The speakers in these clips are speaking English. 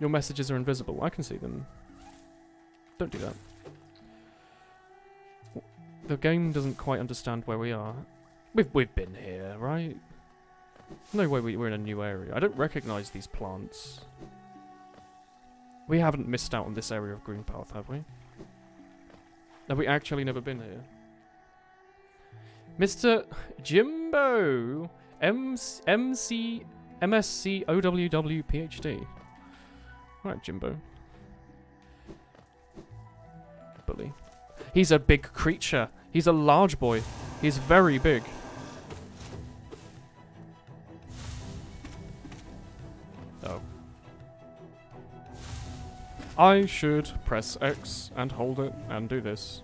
Your messages are invisible. I can see them. Don't do that. The game doesn't quite understand where we are. We've been here, right? No way we're in a new area. I don't recognise these plants. We haven't missed out on this area of green path, have we? Have we actually never been here? Mr. Jimbo! MSc OWW PhD. Alright, Jimbo. Bully. He's a big creature. He's a large boy. He's very big. Oh. I should press X and hold it and do this.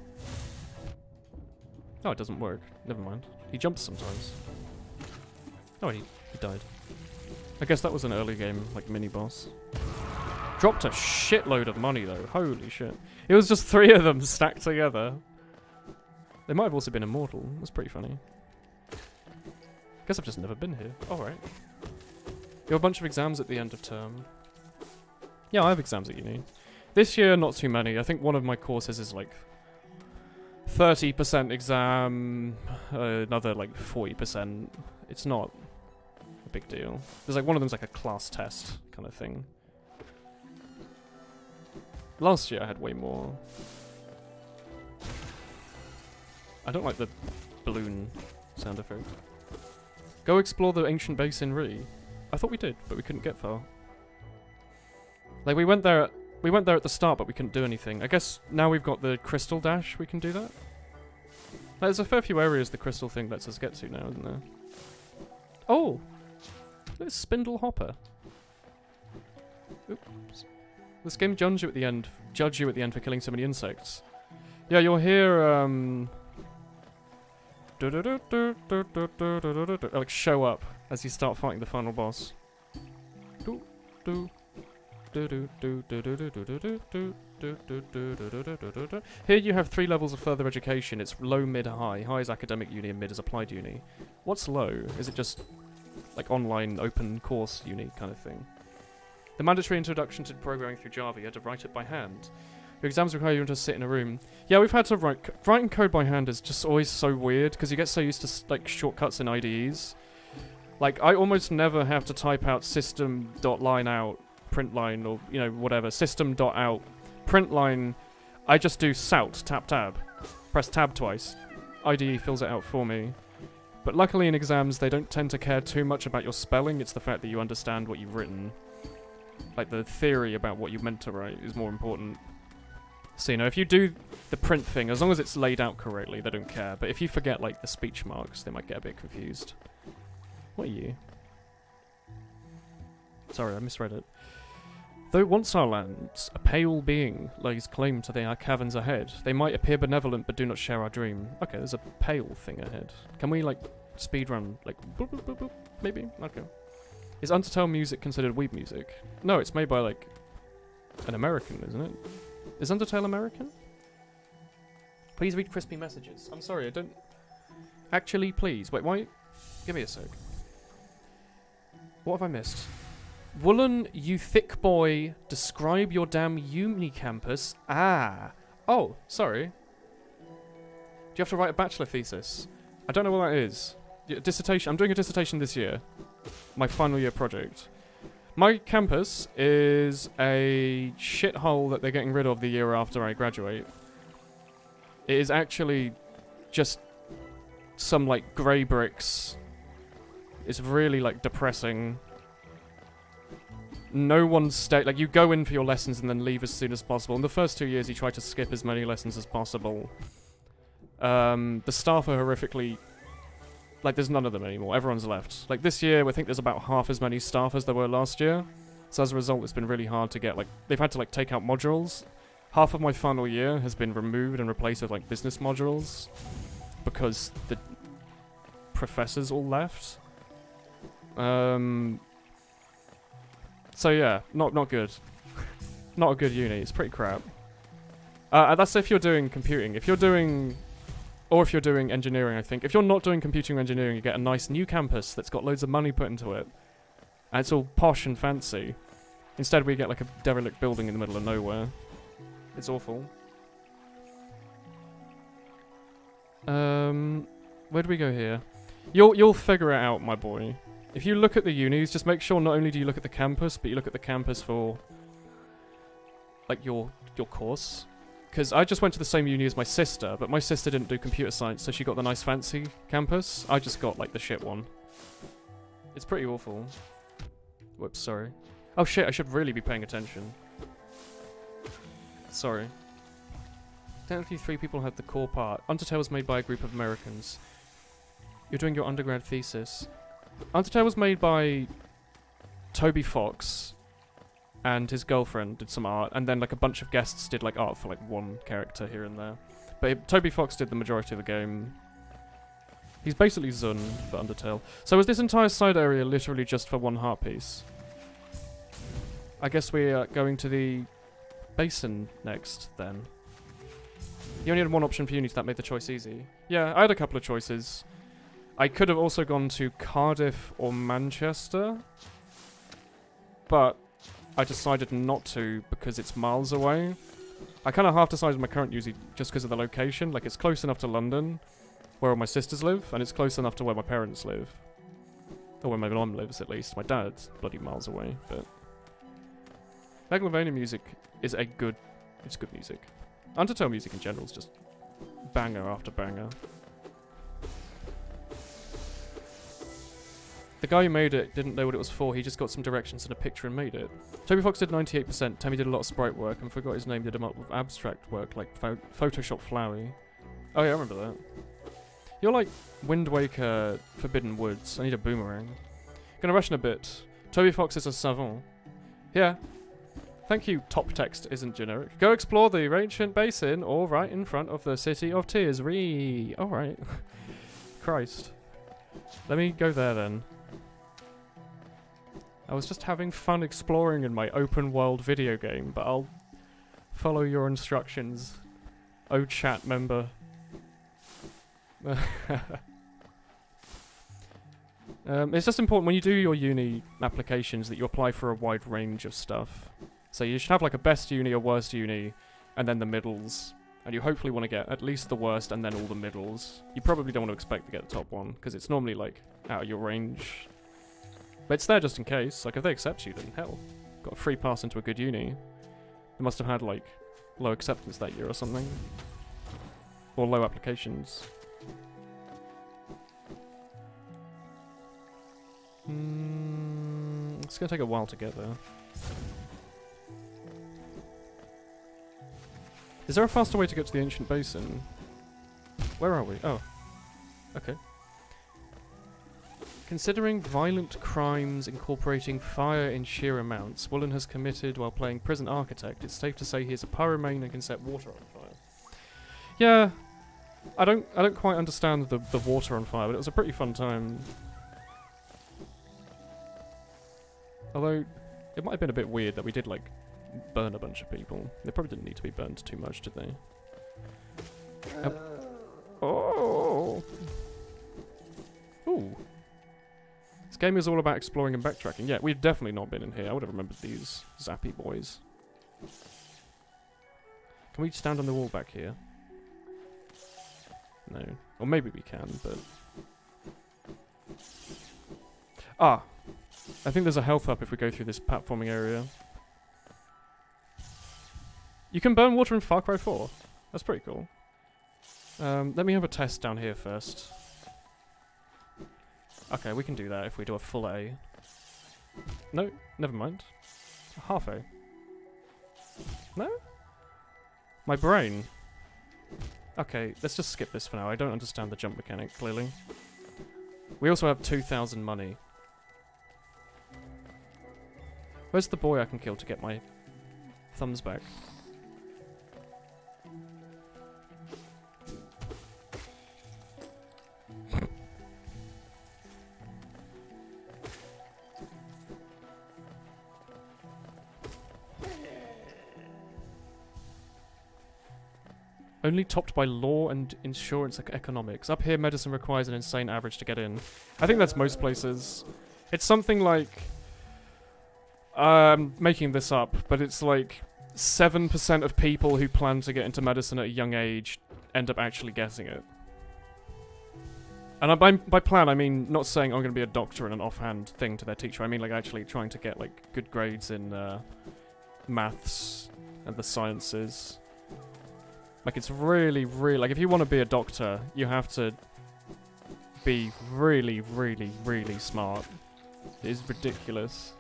Oh, it doesn't work. Never mind. He jumps sometimes. Oh, he died. I guess that was an early game, like, mini-boss. Dropped a shitload of money, though. Holy shit. It was just 3 of them stacked together. They might have also been immortal. That's pretty funny. Guess I've just never been here. Alright. You have a bunch of exams at the end of term. Yeah, I have exams at uni. This year, not too many. I think one of my courses is, like, 30% exam, another, like, 40%. It's not a big deal. There's, like, one of them's, like, a class test kind of thing. Last year I had way more. I don't like the balloon sound effect. Go explore the ancient basin Ri. I thought we did, but we couldn't get far. Like, we went there at the start, but we couldn't do anything. I guess now we've got the crystal dash, we can do that. There's a fair few areas the crystal thing lets us get to now, isn't there? Oh! There's Spindle Hopper. Oops. This game judge you at the end for killing so many insects. Yeah, you'll hear like show up as you start fighting the final boss. Here you have 3 levels of further education. It's low, mid, high. High is academic uni and mid is applied uni. What's low? Is it just like online open course uni kind of thing? The mandatory introduction to programming through Java, you had to write it by hand. Your exams require you to sit in a room. Yeah, we've had to writing code by hand is just always so weird because you get so used to like shortcuts in IDEs. Like, I almost never have to type out system.lineout, printline, or, you know, whatever. System.out, printline. I just do SOUT, tap tab. Press tab twice. IDE fills it out for me. But luckily in exams, they don't tend to care too much about your spelling. It's the fact that you understand what you've written. Like, the theory about what you meant to write is more important. So, you know, if you do the print thing, as long as it's laid out correctly, they don't care. But if you forget, like, the speech marks, they might get a bit confused. What are you? Sorry, I misread it. Though once our lands, a pale being lays claim to their caverns ahead. They might appear benevolent, but do not share our dream. Okay, there's a pale thing ahead. Can we, like, speedrun, like, boop, boop, boop, boop? Maybe? Okay. Is Undertale music considered weeb music? No, it's made by, like, an American, isn't it? Is Undertale American? Please read crispy messages. I'm sorry, I don't... Actually, please. Wait, why? Give me a sec. What have I missed? Woolen, you thick boy, describe your damn uni campus. Ah. Oh, sorry. Do you have to write a bachelor thesis? I don't know what that is. Dissertation. I'm doing a dissertation this year. My final year project. My campus is a shithole that they're getting rid of the year after I graduate. It is actually just some, like, grey bricks. It's really, like, depressing. No one's like, you go in for your lessons and then leave as soon as possible. In the first 2 years, you try to skip as many lessons as possible. The staff are horrifically... Like, there's none of them anymore. Everyone's left. Like, this year, I think there's about half as many staff as there were last year. So as a result, it's been really hard to get, like... They've had to, like, take out modules. Half of my final year has been removed and replaced with, like, business modules. Because the professors all left. So yeah, not good. Not a good uni. It's pretty crap. That's if you're doing computing. If you're doing... Or if you're doing engineering, I think. If you're not doing computing or engineering, you get a nice new campus that's got loads of money put into it. And it's all posh and fancy. Instead, we get like a derelict building in the middle of nowhere. It's awful. Where do we go here? You'll figure it out, my boy. If you look at the unis, just make sure not only do you look at the campus, but you look at the campus for like your course. Because I just went to the same uni as my sister, but my sister didn't do computer science, so she got the nice fancy campus. I just got like the shit one. It's pretty awful. Whoops, sorry. Oh shit, I should really be paying attention. Sorry. Technically 3 people had the core part. Undertale was made by a group of Americans. You're doing your undergrad thesis. Undertale was made by Toby Fox and his girlfriend did some art, and then like a bunch of guests did like art for like one character here and there. But Toby Fox did the majority of the game. He's basically Zun for Undertale. So is this entire side area literally just for one heart piece? I guess we are going to the basin next then. You only had one option for uni, so that made the choice easy. Yeah, I had a couple of choices. I could have also gone to Cardiff or Manchester, but I decided not to because it's miles away. I kind of half decided my current uni just because of the location. Like, it's close enough to London, where all my sisters live, and it's close enough to where my parents live. Or where my mom lives, at least. My dad's bloody miles away, but... Megalovania music is it's good music. Undertale music in general is just banger after banger. The guy who made it didn't know what it was for, he just got some directions and a picture and made it. Toby Fox did 98%, Tammy did a lot of sprite work, and forgot his name, did a lot of abstract work, like Photoshop Flowey. Oh yeah, I remember that. You're like Wind Waker Forbidden Woods. I need a boomerang. Gonna ration a bit. Toby Fox is a savant. Yeah. Thank you, top text isn't generic. Go explore the ancient basin, or right in front of the City of Tears. Alright. Christ. Let me go there then. I was just having fun exploring in my open world video game, but I'll follow your instructions. Oh, chat member. It's just important when you do your uni applications that you apply for a wide range of stuff. So you should have like a best uni, a worst uni, and then the middles. And you hopefully want to get at least the worst and then all the middles. You probably don't want to expect to get the top one, because it's normally like out of your range. But it's there just in case. Like if they accept you, then hell. Got a free pass into a good uni. They must have had like low acceptance that year or something. Or low applications. It's gonna take a while to get there. Is there a faster way to get to the ancient basin? Where are we? Oh. Okay. Considering violent crimes incorporating fire in sheer amounts, Woolen has committed while playing prison architect, it's safe to say he is a pyromane and can set water on fire. Yeah. I don't quite understand the water on fire, but it was a pretty fun time. Although, it might have been a bit weird that we did, like, burn a bunch of people. They probably didn't need to be burned too much, did they? Oh! Ooh. This game is all about exploring and backtracking. Yeah, we've definitely not been in here. I would have remembered these zappy boys. Can we stand on the wall back here? No. Or maybe we can, but... Ah! I think there's a health up if we go through this platforming area. You can burn water in Far Cry 4. That's pretty cool. Let me have a test down here first. Okay, we can do that if we do a full A. No, never mind. A half A. No? My brain. Okay, let's just skip this for now. I don't understand the jump mechanic, clearly. We also have 2,000 money. Where's the boy I can kill to get my thumbs back? Only topped by law and insurance economics. Up here, medicine requires an insane average to get in. I think that's most places. It's something like... Making this up, but it's like 7% of people who plan to get into medicine at a young age end up actually getting it. And by plan, I mean not saying I'm going to be a doctor and an offhand thing to their teacher. I mean like actually trying to get like good grades in maths and the sciences. Like it's really, really like if you want to be a doctor, you have to be really, really, really smart. It is ridiculous.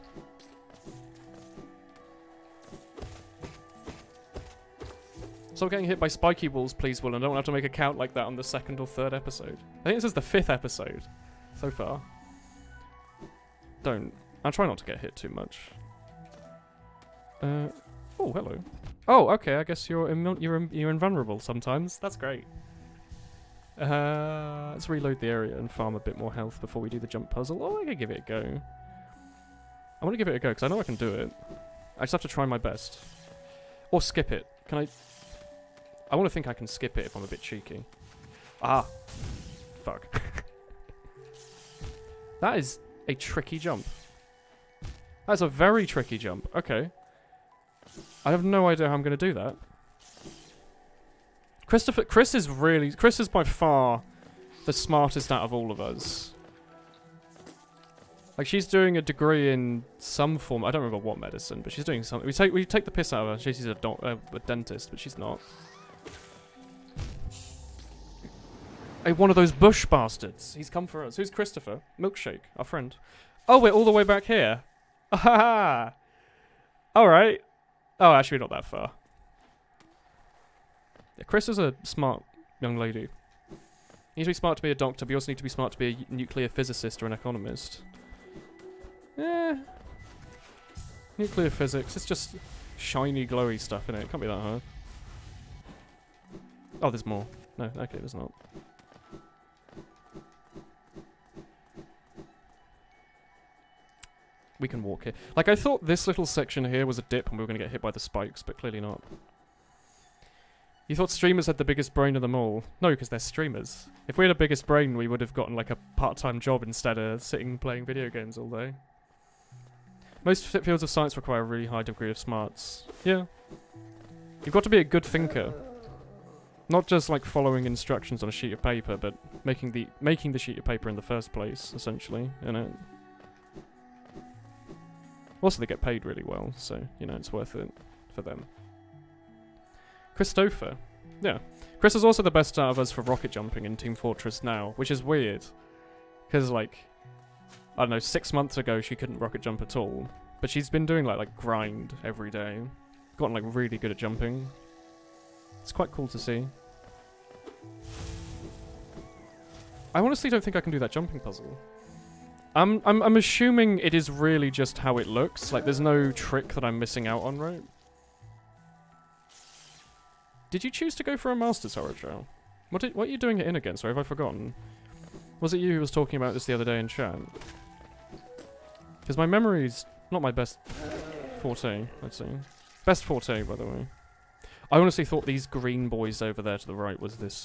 Stop getting hit by spiky walls, please, Woolen. I don't have to make a count like that on the 2nd or 3rd episode. I think this is the 5th episode so far. Don't. I'll try not to get hit too much. Oh, hello. Oh, okay. I guess you're invulnerable sometimes. That's great. Let's reload the area and farm a bit more health before we do the jump puzzle. Oh, I could give it a go. I want to give it a go because I know I can do it. I just have to try my best. Or skip it. Can I... I want to think I can skip it if I'm a bit cheeky. Ah. Fuck. That is a tricky jump. That's a very tricky jump. Okay. I have no idea how I'm going to do that. Chris is by far the smartest out of all of us. Like, she's doing a degree in some form. I don't remember what medicine, but she's doing something. We take the piss out of her. She's a dentist, but she's not. Hey, one of those bush bastards. He's come for us. Who's Christopher? Milkshake, our friend. Oh, we're all the way back here. Ah, alright. Oh, actually not that far. Yeah, Chris is a smart young lady. You need to be smart to be a doctor, but you also need to be smart to be a nuclear physicist or an economist. Eh. Nuclear physics, it's just shiny, glowy stuff, innit? It can't be that hard. Oh, there's more. No, okay, there's not. We can walk here. Like, I thought this little section here was a dip and we were going to get hit by the spikes, but clearly not. You thought streamers had the biggest brain of them all. No, because they're streamers. If we had a biggest brain, we would have gotten, like, a part-time job instead of sitting playing video games all day. Most fields of science require a really high degree of smarts. Yeah. You've got to be a good thinker. Not just, like, following instructions on a sheet of paper, but making the sheet of paper in the first place, essentially, you know. Also, they get paid really well, so, you know, it's worth it for them. Christopher. Yeah. Chris is also the best out of us for rocket jumping in Team Fortress now, which is weird. Because, like, I don't know, 6 months ago she couldn't rocket jump at all. But she's been doing, like grind every day. Gotten, like, really good at jumping. It's quite cool to see. I honestly don't think I can do that jumping puzzle. I'm assuming it is really just how it looks. Like, there's no trick that I'm missing out on, right? Did you choose to go for a Master's Horror Trail? What are you doing it in again? Sorry, have I forgotten? Was it you who was talking about this the other day in chat? Because my memory's not my best forte, let's see. Best forte, by the way. I honestly thought these green boys over there to the right was this,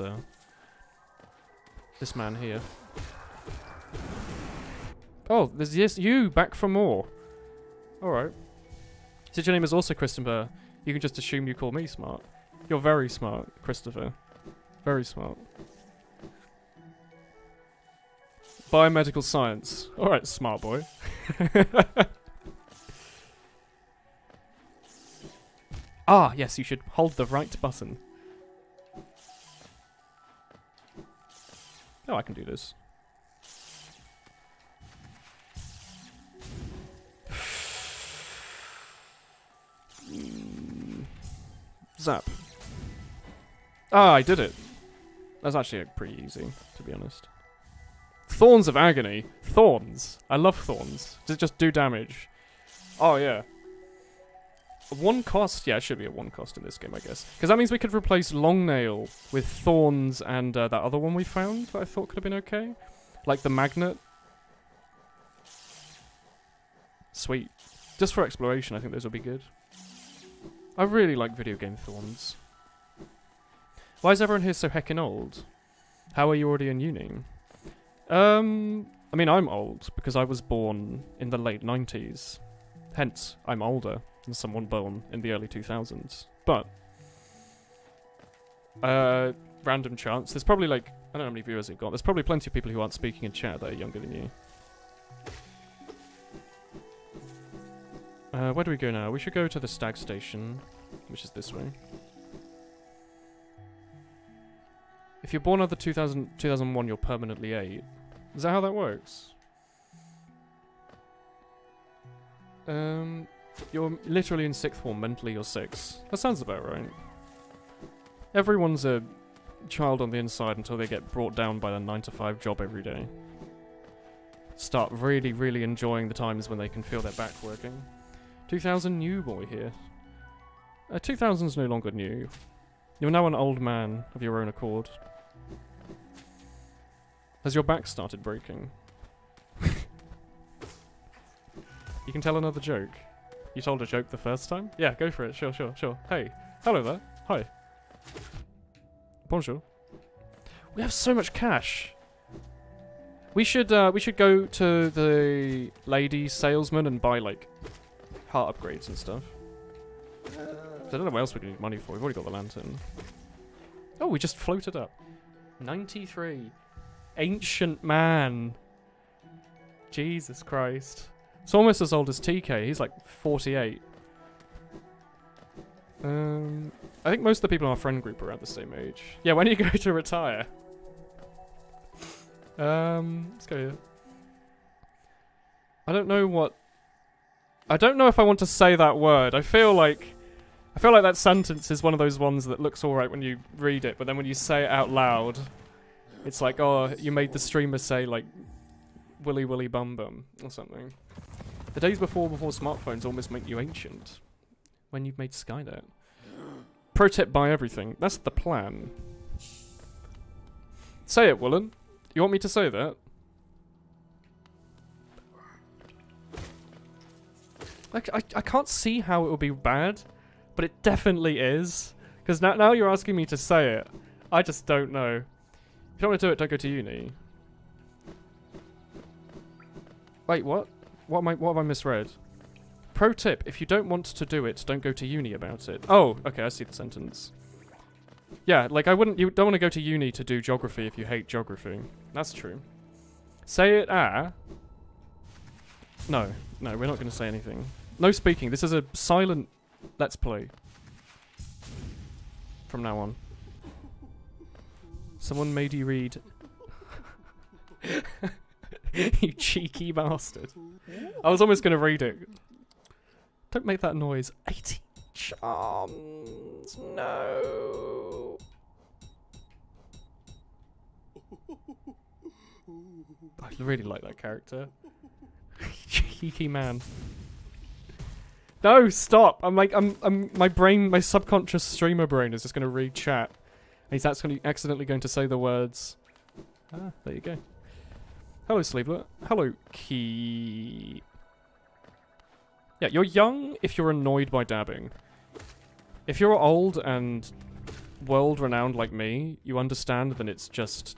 this man here. Oh, there's you back for more. Alright. Since your name is also Christopher, you can just assume you call me smart. You're very smart, Christopher. Very smart. Biomedical science. Alright, smart boy. Ah, yes, you should hold the right button. Oh, I can do this. Zap. Ah, I did it. That's actually pretty easy, to be honest. Thorns of Agony. Thorns. I love thorns. Does it just do damage? Oh, yeah. One cost? Yeah, it should be a one cost in this game, I guess. Because that means we could replace Longnail with thorns and that other one we found that I thought could have been okay. Like the magnet. Sweet. Just for exploration, I think those will be good. I really like video game thorns. Why is everyone here so heckin' old? How are you already in uni? I mean, I'm old because I was born in the late 90s. Hence, I'm older than someone born in the early 2000s. But, random chance. There's probably like, I don't know how many viewers you've got. There's probably plenty of people who aren't speaking in chat that are younger than you. Where do we go now? We should go to the stag station, which is this way. If you're born after 2001, you're permanently 8. Is that how that works? You're literally in 6th form, mentally you're 6. That sounds about right. Everyone's a child on the inside until they get brought down by their 9-to-5 job every day. Start really, really enjoying the times when they can feel their back working. 2000 new boy here. 2000's no longer new. You're now an old man of your own accord. Has your back started breaking? You can tell another joke. You told a joke the first time? Yeah, go for it. Sure, sure, sure. Hey. Hello there. Hi. Bonjour. We have so much cash. We should go to the lady salesman and buy, like, heart upgrades and stuff. I don't know what else we need money for. We've already got the lantern. Oh, we just floated up. 93. Ancient man. Jesus Christ. It's almost as old as TK. He's like 48. I think most of the people in our friend group are around the same age. Yeah, when are you going to retire? Let's go here. I don't know if I want to say that word. I feel like that sentence is one of those ones that looks alright when you read it, but then when you say it out loud, it's like, oh, you made the streamer say, like, willy willy bum bum, or something. The days before smartphones almost make you ancient. When you've made Skynet. Pro tip, buy everything. That's the plan. Say it, Woolen. You want me to say that? I can't see how it would be bad, but it definitely is. Because now you're asking me to say it. I just don't know. If you don't want to do it, don't go to uni. Wait, what? What have I misread? Pro tip, if you don't want to do it, don't go to uni about it. Oh, okay, I see the sentence. Yeah, like you don't want to go to uni to do geography if you hate geography. That's true. Say it, No, we're not going to say anything. No speaking, this is a silent let's play. From now on. Someone made you read... You cheeky bastard. I was almost going to read it. Don't make that noise. 18 charms. No. I really like that character. Cheeky man. No, stop. My subconscious streamer brain is just going to read chat. And he's accidentally going to say the words. Ah, there you go. Hello, Sleevelet. Hello, Key. Yeah, you're young if you're annoyed by dabbing. If you're old and world-renowned like me, you understand that it's just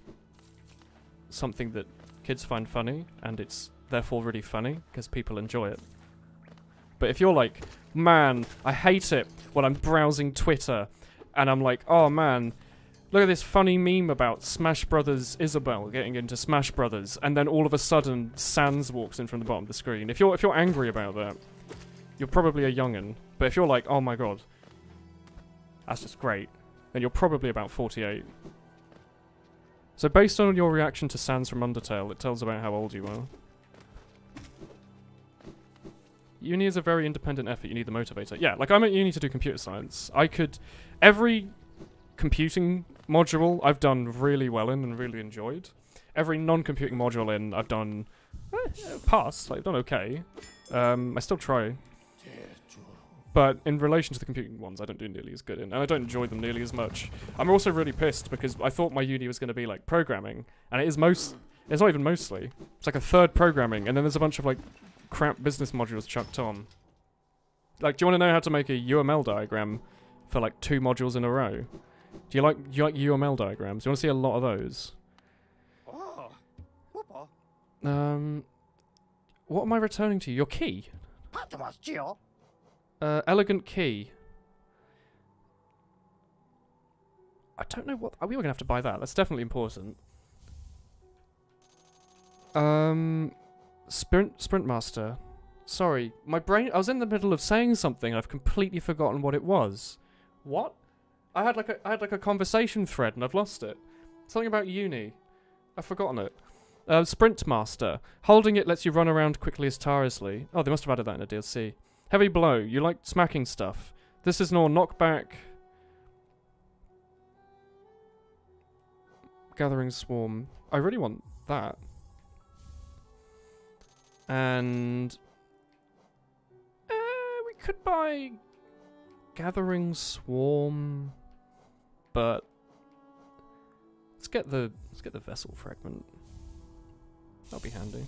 something that kids find funny, and it's therefore really funny, because people enjoy it. But if you're like, man, I hate it when I'm browsing Twitter, and I'm like, oh man, look at this funny meme about Smash Brothers Isabelle getting into Smash Brothers, and then all of a sudden Sans walks in from the bottom of the screen. If you're angry about that, you're probably a young'un. But if you're like, oh my god, that's just great, then you're probably about 48. So based on your reaction to Sans from Undertale, it tells about how old you are. Uni is a very independent effort, you need the motivator. Yeah, like I'm at uni to do computer science. Every computing module I've done really well in and really enjoyed. Every non-computing module in I've done passed, like I've done okay. I still try. But in relation to the computing ones, I don't do nearly as good in, and I don't enjoy them nearly as much. I'm also really pissed because I thought my uni was going to be like programming, and it's not even mostly. It's like a third programming, and then there's a bunch of like crap business modules chucked on. Like, do you want to know how to make a UML diagram for like 2 modules in a row? Do you like UML diagrams? Do you want to see a lot of those? What am I returning to you? Your key? Elegant key. I don't know what... we were going to have to buy that. That's definitely important. Sprint Master. Sorry, my brain... I was in the middle of saying something and I've completely forgotten what it was. What? I had like a conversation thread and I've lost it. Something about uni. I've forgotten it. Sprint Master. Holding it lets you run around quickly as tirelessly. Oh, they must have added that in a DLC. Heavy Blow. You like smacking stuff. This is no knockback. Gathering Swarm. I really want that. And... we could buy... Gathering Swarm... But... Let's get the Vessel Fragment. That'll be handy.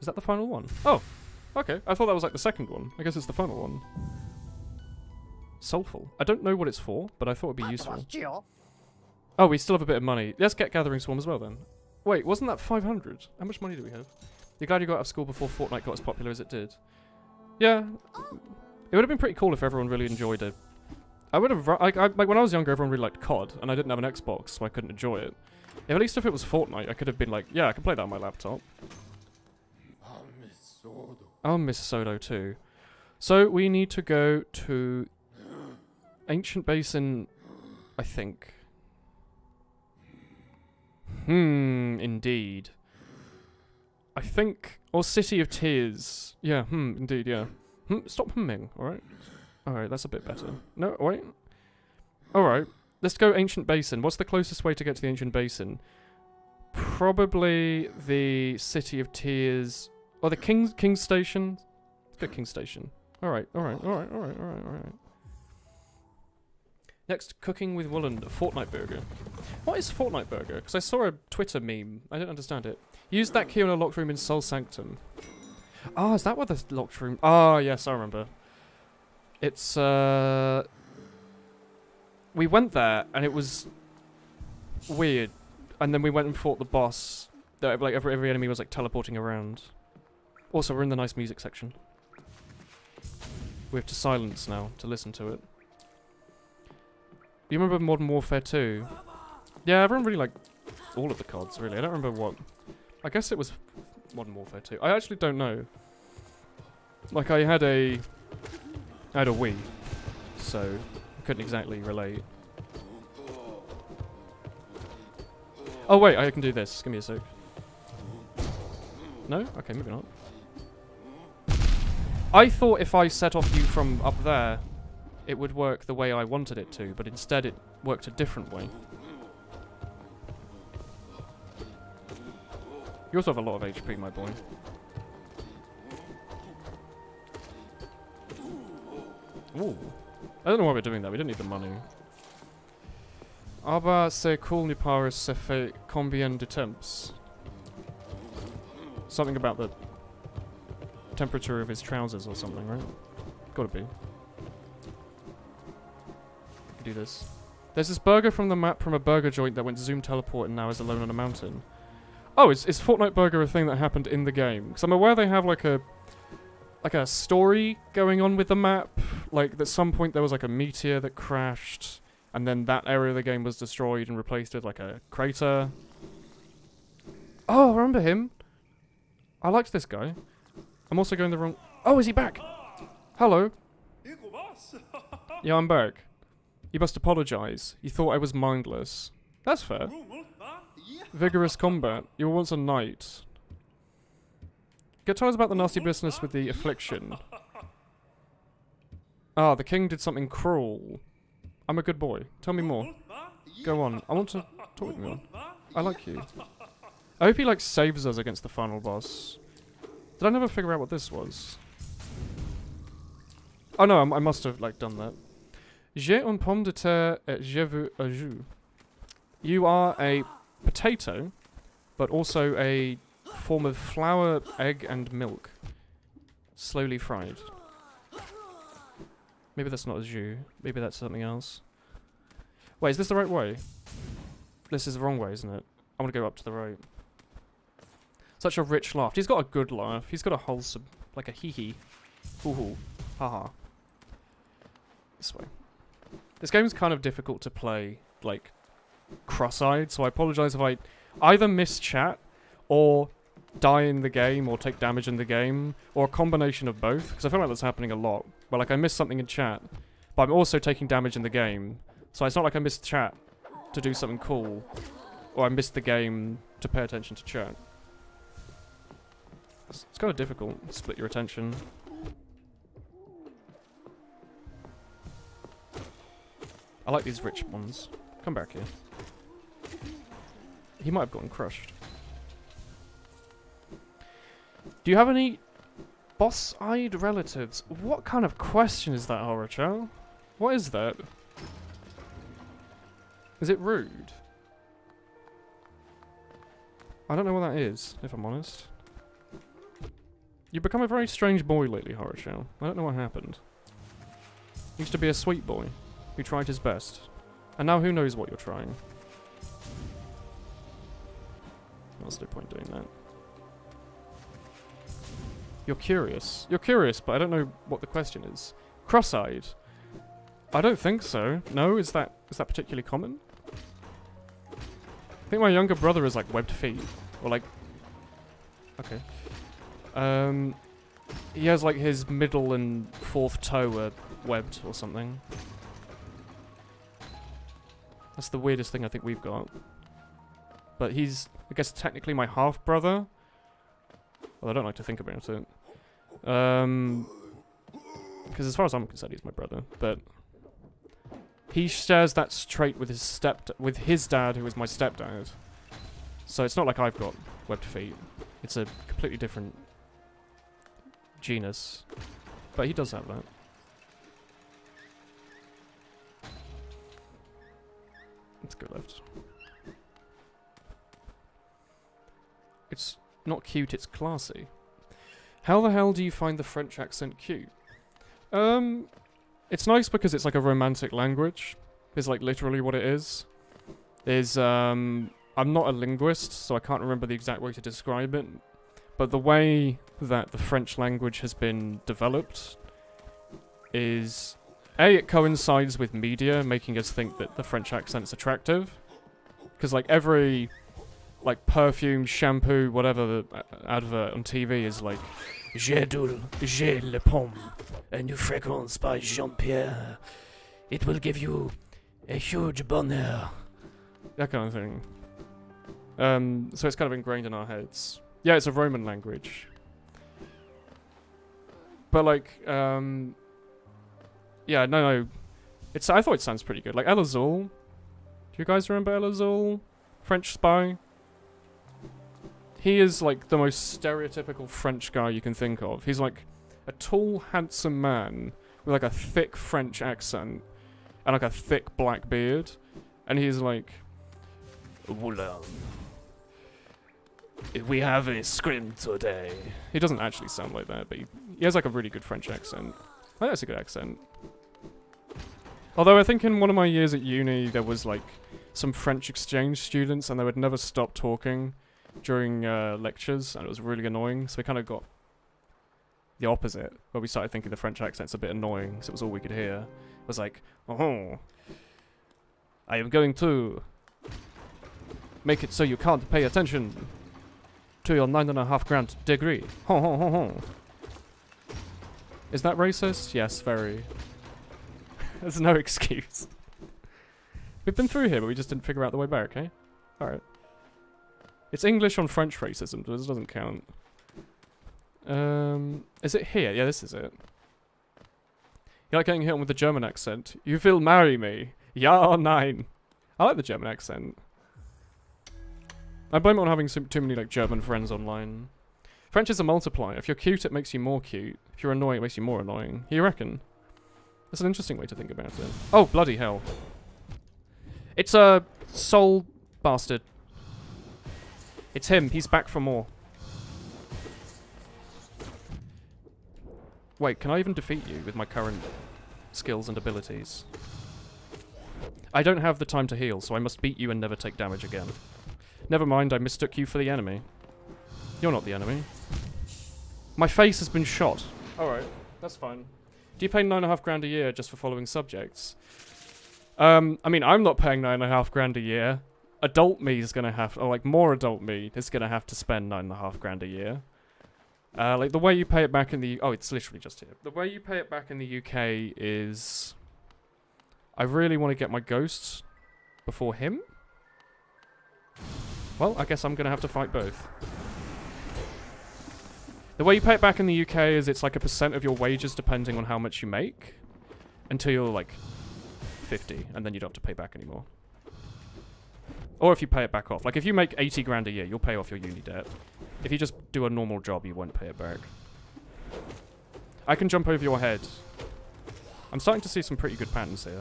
Is that the final one? Oh! Okay, I thought that was like the second one. I guess it's the final one. Soulful. I don't know what it's for, but I thought it'd be useful. Oh, we still have a bit of money. Let's get Gathering Swarm as well then. Wait, wasn't that 500? How much money do we have? You're glad you got out of school before Fortnite got as popular as it did. Yeah. It would have been pretty cool if everyone really enjoyed it. I would have... like when I was younger, everyone really liked COD, and I didn't have an Xbox, so I couldn't enjoy it. At least if it was Fortnite, I could have been like, yeah, I can play that on my laptop. I'll miss Sodo too. So, we need to go to... Ancient Basin, I think. Indeed. I think... Or City of Tears. Yeah, indeed, yeah. Stop humming, alright? Alright, that's a bit better. No, wait. Alright, let's go Ancient Basin. What's the closest way to get to the Ancient Basin? Probably the City of Tears... Or the King's Station? Let's go King's Station. Alright. Next, cooking with Woolen, a Fortnite burger. What is Fortnite burger? Because I saw a Twitter meme. I don't understand it. Use that key on a locked room in Soul Sanctum. Ah, is that what the locked room... Ah, yes, I remember. It's, we went there, and it was weird. And then we went and fought the boss. Like, every enemy was, like, teleporting around. Also, we're in the nice music section. We have to silence now to listen to it. Do you remember Modern Warfare 2? Yeah, everyone really liked all of the CODs, really. I don't remember what... I guess it was Modern Warfare 2. I actually don't know. Like, I had a Wii, so I couldn't exactly relate. Oh wait, I can do this. Give me a sec. No? Okay, maybe not. I thought if I set off you from up there, it would work the way I wanted it to, but instead it worked a different way. You also have a lot of HP, my boy. Ooh. I don't know why we're doing that, we didn't need the money. Aber c'est cool ni pas se fait combien de temps? Something about the temperature of his trousers or something, right? Gotta be. Do this. There's this burger from the map from a burger joint that went zoom teleport and now is alone on a mountain. Oh, is Fortnite Burger a thing that happened in the game? Because I'm aware they have like a story going on with the map. Like at some point there was like a meteor that crashed, and then that area of the game was destroyed and replaced with like a crater. Oh, I remember him. I liked this guy. I'm also going the wrong... Oh, is he back? Hello. Yeah, I'm back. You must apologize. You thought I was mindless. That's fair. Vigorous combat. You were once a knight. Get told us about the nasty business with the affliction. Ah, the king did something cruel. I'm a good boy. Tell me more. Go on. I want to talk with you. I like you. I hope he, like, saves us against the final boss. Did I never figure out what this was? Oh no, I must have, like, done that. J'ai une pomme de terre et je veux un jus. You are a potato, but also a form of flour, egg, and milk. Slowly fried. Maybe that's not a jus. Maybe that's something else. Wait, is this the right way? This is the wrong way, isn't it? I want to go up to the right. Such a rich laugh. He's got a good laugh. He's got a wholesome Like a hee-hee. Hoo-hoo. Haha. This way. This game's kind of difficult to play, like, cross-eyed, so I apologize if I either miss chat, or die in the game, or take damage in the game, or a combination of both, because I feel like that's happening a lot. Where, like, I miss something in chat, but I'm also taking damage in the game, so it's not like I missed chat to do something cool, or I missed the game to pay attention to chat. It's kind of difficult to split your attention. I like these rich ones. Come back here. He might have gotten crushed. Do you have any boss-eyed relatives? What kind of question is that, Horocho? What is that? Is it rude? I don't know what that is, if I'm honest. You've become a very strange boy lately, Horocho. I don't know what happened. He used to be a sweet boy who tried his best. And now who knows what you're trying. There's no point doing that. You're curious. You're curious, but I don't know what the question is. Cross-eyed? I don't think so. No, is that particularly common? I think my younger brother is like webbed feet. Or like... Okay. He has like his middle and fourth toe are webbed or something. That's the weirdest thing I think we've got. But he's, I guess, technically my half-brother. Well, I don't like to think about it. Because as far as I'm concerned, he's my brother. But he shares that trait with his dad, who is my stepdad. So it's not like I've got webbed feet. It's a completely different genus. But he does have that. Let's go left. It's not cute, it's classy. How the hell do you find the French accent cute? It's nice because it's like a romantic language. Is like literally what it is. I'm not a linguist, so I can't remember the exact way to describe it. But the way that the French language has been developed is... A, it coincides with media, making us think that the French accent's attractive. Because like every... like perfume, shampoo, whatever the advert on TV is like J'ai le pomme, a new fragrance by Jean-Pierre. It will give you a huge bonheur. That kind of thing. So it's kind of ingrained in our heads. Yeah, it's a Roman language. But like, yeah, no. I thought it sounds pretty good. Like Elazul. Do you guys remember Elazul? French spy? He is like the most stereotypical French guy you can think of. He's like a tall, handsome man with like a thick French accent and like a thick black beard. And he's like, Woolen. We have a scrim today. He doesn't actually sound like that, but he has like a really good French accent. I think that's a good accent. Although I think in one of my years at uni, there was like some French exchange students and they would never stop talking during lectures, and it was really annoying, so we kind of got the opposite, where we started thinking the French accent's a bit annoying, so it was all we could hear. It was like, oh, I am going to make it so you can't pay attention to your 9.5 grand degree. Ho ho ho ho. Is that racist? Yes, very. There's no excuse. We've been through here, but we just didn't figure out the way back, okay? Alright. It's English on French racism, so this doesn't count. Is it here? Yeah, this is it. You like getting hit on with the German accent? You will marry me. Ja or nein? I like the German accent. I blame it on having too many like German friends online. French is a multiplier. If you're cute, it makes you more cute. If you're annoying, it makes you more annoying. You reckon? That's an interesting way to think about it. Oh, bloody hell. It's a soul bastard. It's him. He's back for more. Wait, can I even defeat you with my current skills and abilities? I don't have the time to heal, so I must beat you and never take damage again. Never mind, I mistook you for the enemy. You're not the enemy. My face has been shot. Alright, that's fine. Do you pay 9.5 grand a year just for following subjects? I mean, I'm not paying 9.5 grand a year. Adult me is gonna have, or like more adult me is gonna have to spend 9.5 grand a year. Like the way you pay it back in the, oh, it's literally just here. The way you pay it back in the UK is, I really want to get my ghost before him. Well, I guess I'm gonna have to fight both. The way you pay it back in the UK is it's like a % of your wages depending on how much you make, until you're like 50, and then you don't have to pay back anymore. Or if you pay it back off. Like if you make 80 grand a year, you'll pay off your uni debt. If you just do a normal job, you won't pay it back. I can jump over your head. I'm starting to see some pretty good patterns here.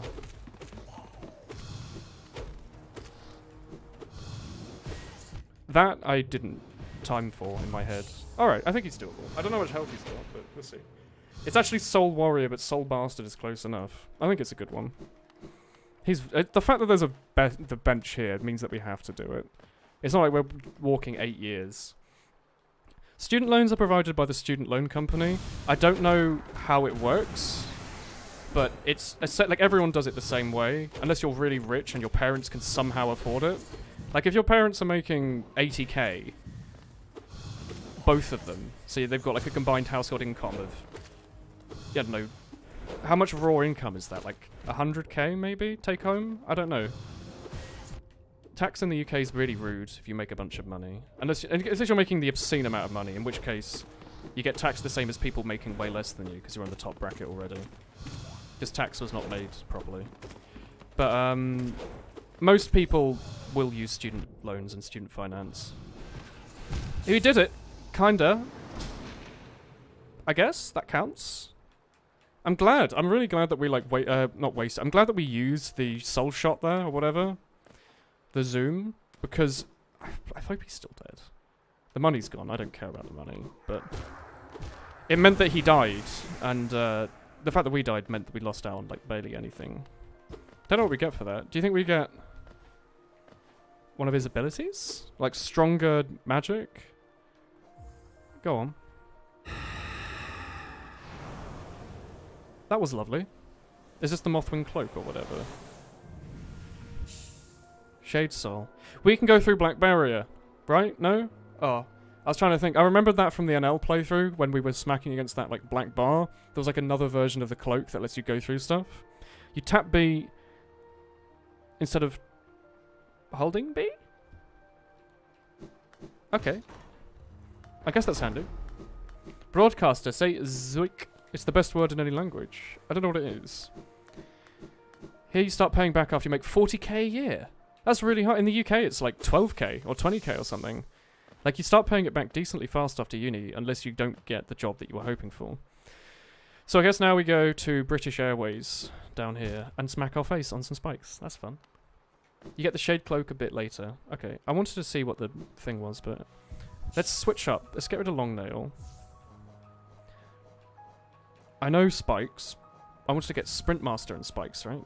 That I didn't time for in my head. Alright, I think he's doable. I don't know how much health he's got, but we'll see. It's actually Soul Warrior, but Soul Bastard is close enough. I think it's a good one. He's the fact that there's a the bench here means that we have to do it. It's not like we're walking 8 years. Student loans are provided by the student loan company. I don't know how it works, but it's like everyone does it the same way, unless you're really rich and your parents can somehow afford it. Like if your parents are making 80k, both of them, see they've got like a combined household income of, I don't know, how much raw income is that? Like 100k maybe take home? I don't know. Tax in the UK is really rude if you make a bunch of money. Unless you're making the obscene amount of money, in which case you get taxed the same as people making way less than you because you're on the top bracket already. This tax was not made properly. But most people will use student loans and student finance. You did it, kinda. I guess that counts. I'm glad. I'm really glad that we like not waste. I'm glad that we used the soul shot there or whatever. The zoom, because I hope he's still dead. The money's gone. I don't care about the money, but it meant that he died, and the fact that we died meant that we lost out on like barely anything. Don't know what we get for that. Do you think we get one of his abilities, like stronger magic? Go on. That was lovely. Is this the Mothwing Cloak or whatever? Shade Soul. We can go through Black Barrier, right? No? Oh. I was trying to think. I remembered that from the NL playthrough when we were smacking against that like black bar. There was like another version of the cloak that lets you go through stuff. You tap B instead of holding B? Okay. I guess that's handy. Broadcaster, say Zuik. It's the best word in any language. I don't know what it is. Here you start paying back after you make 40k a year. That's really high. In the UK, it's like 12k or 20k or something. Like, you start paying it back decently fast after uni, unless you don't get the job that you were hoping for. So I guess now we go to British Airways down here and smack our face on some spikes. That's fun. You get the Shade Cloak a bit later. Okay, I wanted to see what the thing was, but let's switch up. Let's get rid of Long Nail. I know spikes. I wanted to get Sprint Master and spikes, right?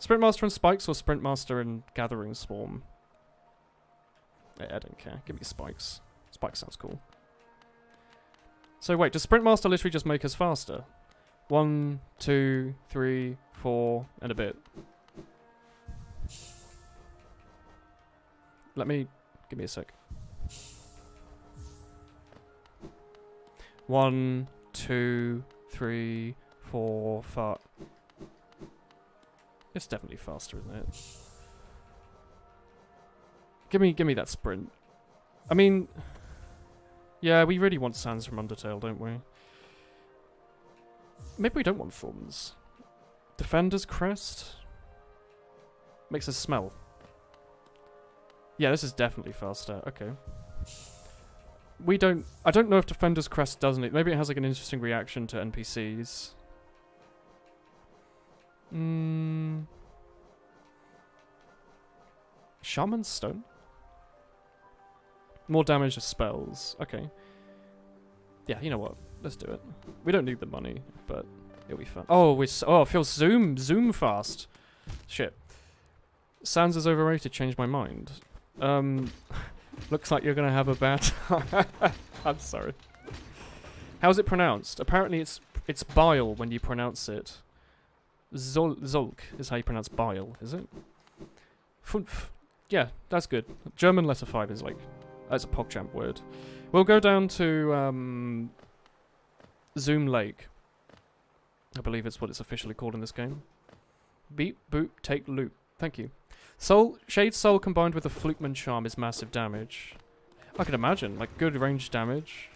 Sprint Master and spikes or Sprint Master and Gathering Swarm? I don't care. Give me spikes. Spikes sounds cool. So wait, does Sprint Master literally just make us faster? 1, 2, 3, 4, and a bit. Give me a sec. 1, 2, 3, 4, 5. It's definitely faster, isn't it? Give me that sprint. I mean, yeah, we really want Sans from Undertale, don't we? Maybe we don't want Thorns. Defender's Crest? Makes us smell. Yeah, this is definitely faster. Okay. I don't know if Defender's Crest doesn't it. Maybe it has like an interesting reaction to NPCs. Shaman's Stone? More damage of spells. Okay. Yeah, you know what? Let's do it. We don't need the money, but it'll be fun. Oh, it feels zoom fast. Shit. Sans is overrated. Changed my mind. Looks like you're gonna have a bad time. I'm sorry. How's it pronounced? Apparently it's bile when you pronounce it. Zolk is how you pronounce bile, is it? Funf. Yeah, that's good. German letter 5 is like... That's a PogChamp word. We'll go down to Zoom Lake. I believe it's what it's officially called in this game. Beep, boop, take, loop. Thank you. Soul, Shade Soul combined with a Flukeman Charm is massive damage. I can imagine, like good range damage.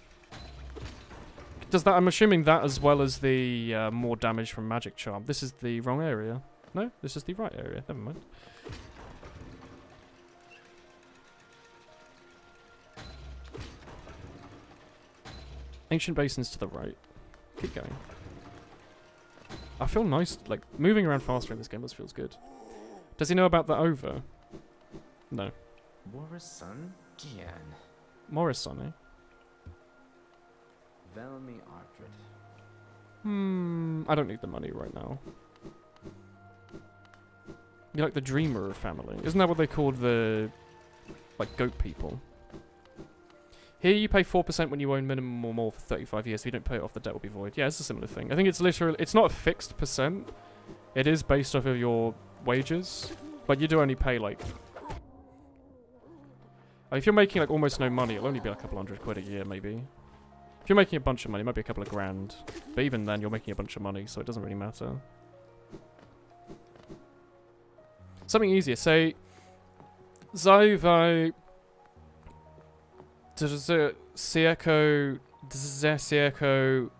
Does that? I'm assuming that as well as the more damage from Magic Charm. This is the wrong area. No, this is the right area. Never mind. Ancient Basin's to the right. Keep going. I feel nice, like, moving around faster in this game just feels good. Does he know about the over? No. Morrison? Gian. Morrison, eh? Velmi Artred. I don't need the money right now. You're like the Dreamer family. Isn't that what they called the, like, goat people? Here you pay 4% when you own minimum or more for 35 years. If you don't pay it off, the debt will be void. Yeah, it's a similar thing. I think it's literally... It's not a fixed percent. It is based off of your wages. But you do only pay, like... If you're making, like, almost no money, it'll only be like a couple £100 a year, maybe. If you're making a bunch of money, it might be a couple of grand. But even then, you're making a bunch of money, so it doesn't really matter. Something easier. Say... Zaiwai... Dzeko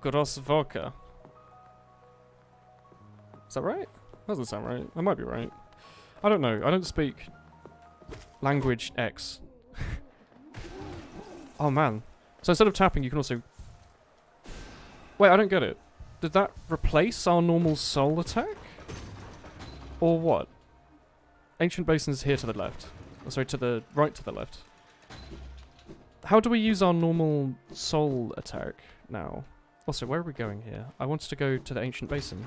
Grosvoka. Is that right? That doesn't sound right. That might be right. I don't know. I don't speak language X. Oh man. So instead of tapping, you can also... Wait, I don't get it. Did that replace our normal soul attack? Or what? Ancient Basin's here to the left. Oh, sorry, to the right to the left. How do we use our normal soul attack now? Also, where are we going here? I wanted to go to the Ancient Basin.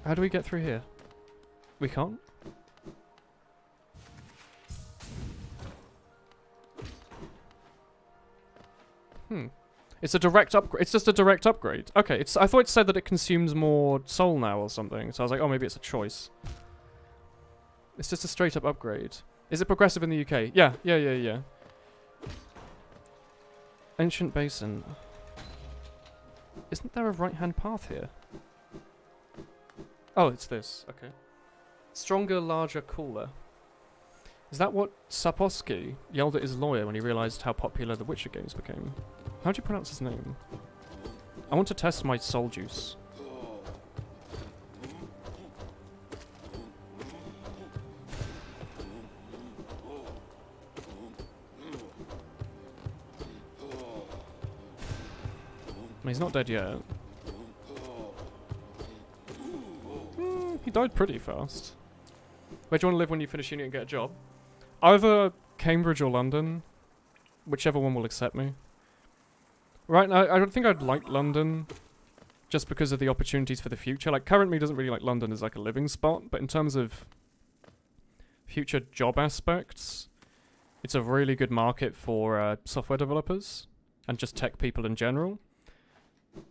How do we get through here? We can't? It's a direct upgrade. It's just a direct upgrade. Okay, I thought it said that it consumes more soul now or something. So I was like, oh, maybe it's a choice. It's just a straight up upgrade. Is it progressive in the UK? Yeah. Ancient Basin. Isn't there a right-hand path here? Oh, it's this. Okay. Stronger, larger, cooler. Is that what Sapolsky yelled at his lawyer when he realised how popular the Witcher games became? How do you pronounce his name? I want to test my soul juice. He's not dead yet. He died pretty fast. Where do you want to live when you finish uni and get a job? Either Cambridge or London. Whichever one will accept me. Right now, I don't think I'd like London. Just because of the opportunities for the future. Like, currently doesn't really like London as like a living spot. But in terms of future job aspects, it's a really good market for software developers. And just tech people in general.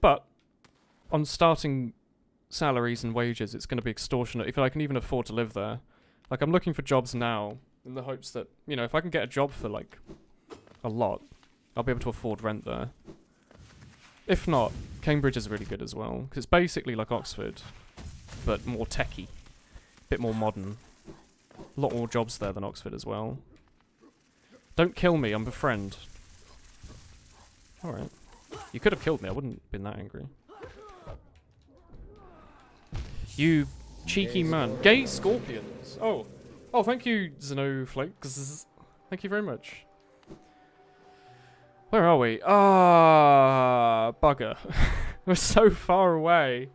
But on starting salaries and wages, it's going to be extortionate if I can even afford to live there. Like, I'm looking for jobs now in the hopes that, you know, if I can get a job for, like, a lot, I'll be able to afford rent there. If not, Cambridge is really good as well, because it's basically like Oxford, but more techie, a bit more modern. A lot more jobs there than Oxford as well. Don't kill me, I'm a friend. Alright. You could have killed me, I wouldn't have been that angry. You cheeky man. Gay scorpions! Oh. Oh, thank you, Xenoflakes. Thank you very much. Where are we? Ah, bugger. We're so far away.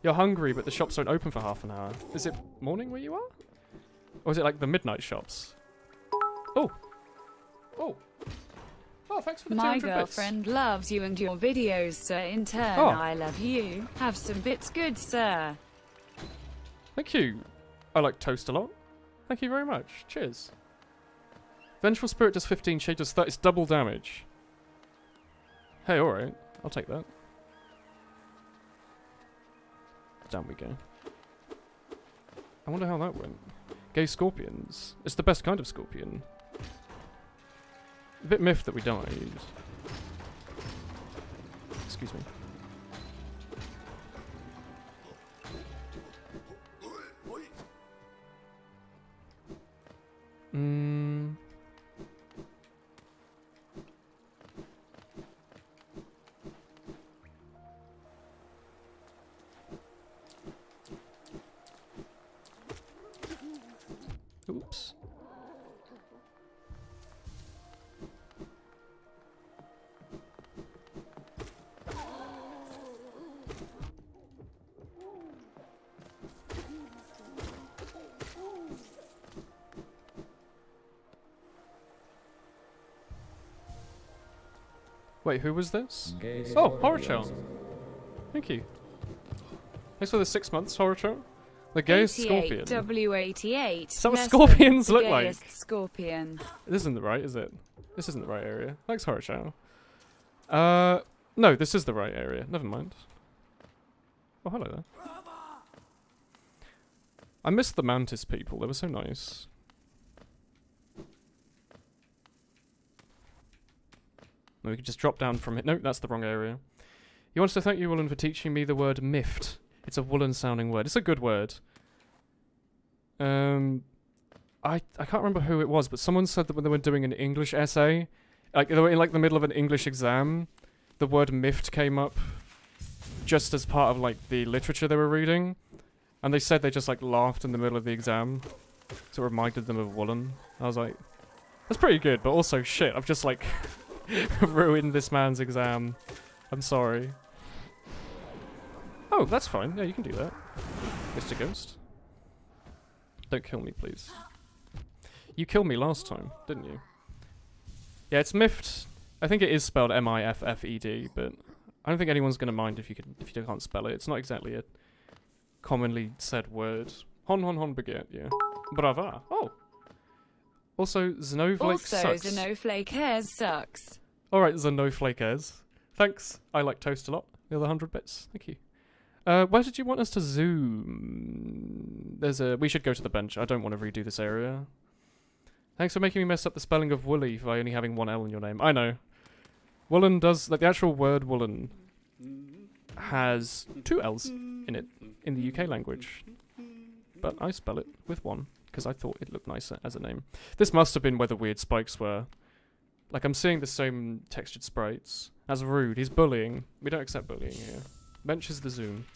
You're hungry, but the shops don't open for half an hour. Is it morning where you are? Or is it like the midnight shops? Oh. Oh. Oh, thanks for the 200 My bits. girlfriend loves you and your videos, sir. In turn, I love you. Have some bits, good sir. Thank you. I like toast a lot. Thank you very much. Cheers. Vengeful Spirit does 15, Shade does 30. It's double damage. Hey, alright. I'll take that. Down we go. I wonder how that went. Gay scorpions. It's the best kind of scorpion. A bit miffed that we died. Excuse me. Oops. Wait, who was this? Oh, Horror Child. Thank you. Thanks for the 6 months, Horror Child. The gayest scorpion. W88. Is that what scorpions look like? Scorpion. This isn't the right, is it? This isn't the right area. Thanks, Horror Child. No, this is the right area. Never mind. Oh, hello there. I missed the mantis people. They were so nice. We could just drop down from it. No, that's the wrong area. He wants to thank you, Woolen, for teaching me the word miffed. It's a Woolen sounding word. It's a good word. I can't remember who it was, but someone said that when they were doing an English essay, like they were in like the middle of an English exam, the word miffed came up just as part of like the literature they were reading, and they said they just like laughed in the middle of the exam, so it reminded them of Woolen. I was like, that's pretty good, but also shit, I've just like ruined this man's exam. I'm sorry. Oh, that's fine. Yeah, you can do that, Mr. Ghost. Don't kill me, please. You killed me last time, didn't you? Yeah, it's miffed. I think it is spelled M-I-F-F-E-D, but I don't think anyone's gonna mind if you can't spell it. It's not exactly a commonly said word. Hon hon hon baguette, yeah. Brava. Oh. Also, Snowflake sucks. Also, Snowflake hairs sucks. Alright, Snowflake hairs. Thanks. I like toast a lot. The other 100 bits. Thank you. Where did you want us to zoom? We should go to the bench. I don't want to redo this area. Thanks for making me mess up the spelling of woolly by only having one L in your name. I know. Woolen does, like the actual word woolen has 2 L's in it in the UK language. But I spell it with 1 because I thought it looked nicer as a name. This must have been where the weird spikes were. Like I'm seeing the same textured sprites. That's rude. He's bullying. We don't accept bullying here. Bench is the zoom.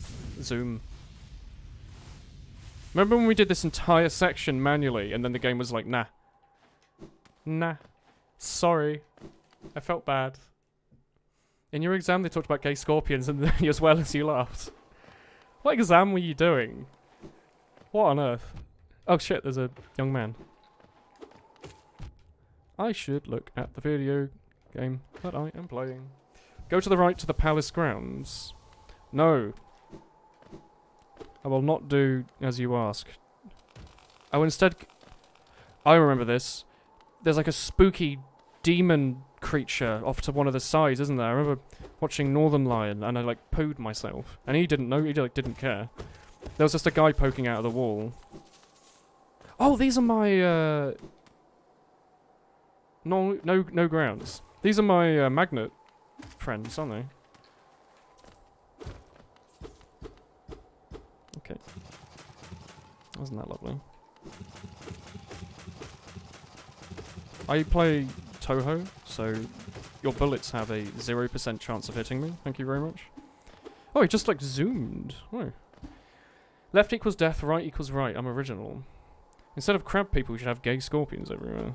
Zoom. Remember when we did this entire section manually and then the game was like, nah. Nah. Sorry. I felt bad. In your exam they talked about gay scorpions and then as well as you laughed. What exam were you doing? What on earth? Oh shit, there's a young man. I should look at the video game that I am playing. Go to the right to the palace grounds. No. I will not do as you ask. I will instead... I remember this. There's like a spooky demon creature off to one of the sides, isn't there? I remember watching Northern Lion and I like pooed myself. And he didn't know, he like didn't care. There was just a guy poking out of the wall. Oh, these are my no grounds. These are my magnet friends, aren't they? Okay. Wasn't that lovely? I play Toho, so your bullets have a 0% chance of hitting me. Thank you very much. Oh, he just like zoomed. Oh. Left equals death, right equals right. I'm original. Instead of crab people, we should have gay scorpions everywhere.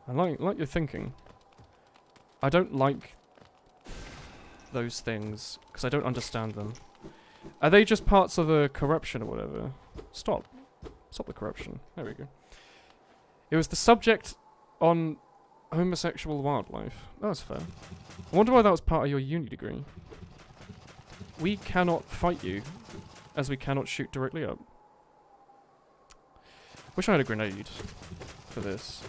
I like your thinking. I don't like those things because I don't understand them. Are they just parts of the corruption or whatever? Stop. Stop the corruption. There we go. It was the subject on homosexual wildlife. Oh, that's fair. I wonder why that was part of your uni degree. We cannot fight you, as we cannot shoot directly up. Wish I had a grenade for this.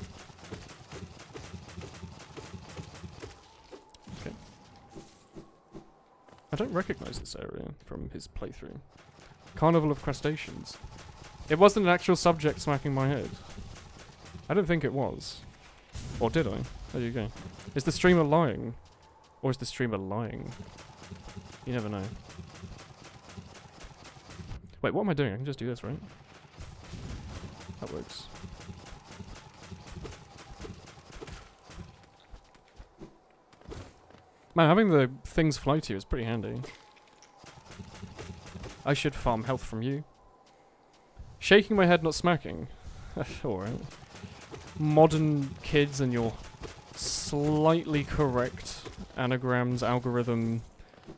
I don't recognise this area from his playthrough. Carnival of Crustaceans. It wasn't an actual subject smacking my head. I don't think it was. Or did I? There you go. Is the streamer lying? Or is the streamer lying? You never know. Wait, what am I doing? I can just do this, right? That works. Man, having the things fly to you is pretty handy. I should farm health from you. Shaking my head, not smacking. Alright. Modern kids and your slightly correct anagrams, algorithm,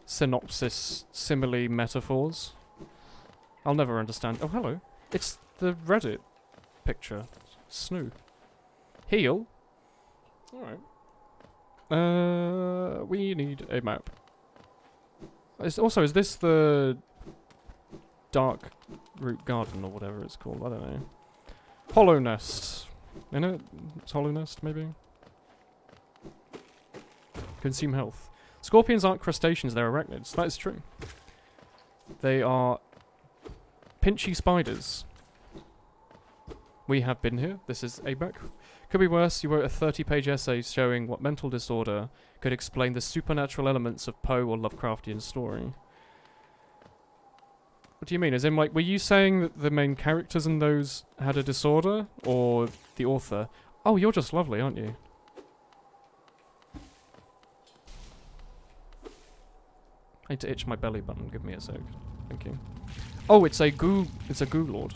synopsis, simile, metaphors. I'll never understand. Oh, hello. It's the Reddit picture. Snoo. Heal? Alright. We need a map. Also, is this the Dark Root Garden or whatever it's called? I don't know. Hollow Nest. In it? It's Hollow Nest, maybe? Consume health. Scorpions aren't crustaceans, they're arachnids. That is true. They are pinchy spiders. We have been here. This is a back. Could be worse. You wrote a 30-page essay showing what mental disorder could explain the supernatural elements of Poe or Lovecraftian story. What do you mean? As in, like, were you saying that the main characters in those had a disorder? Or the author? Oh, you're just lovely, aren't you? I need to itch my belly button. Give me a sec. Thank you. Oh, it's a goo lord.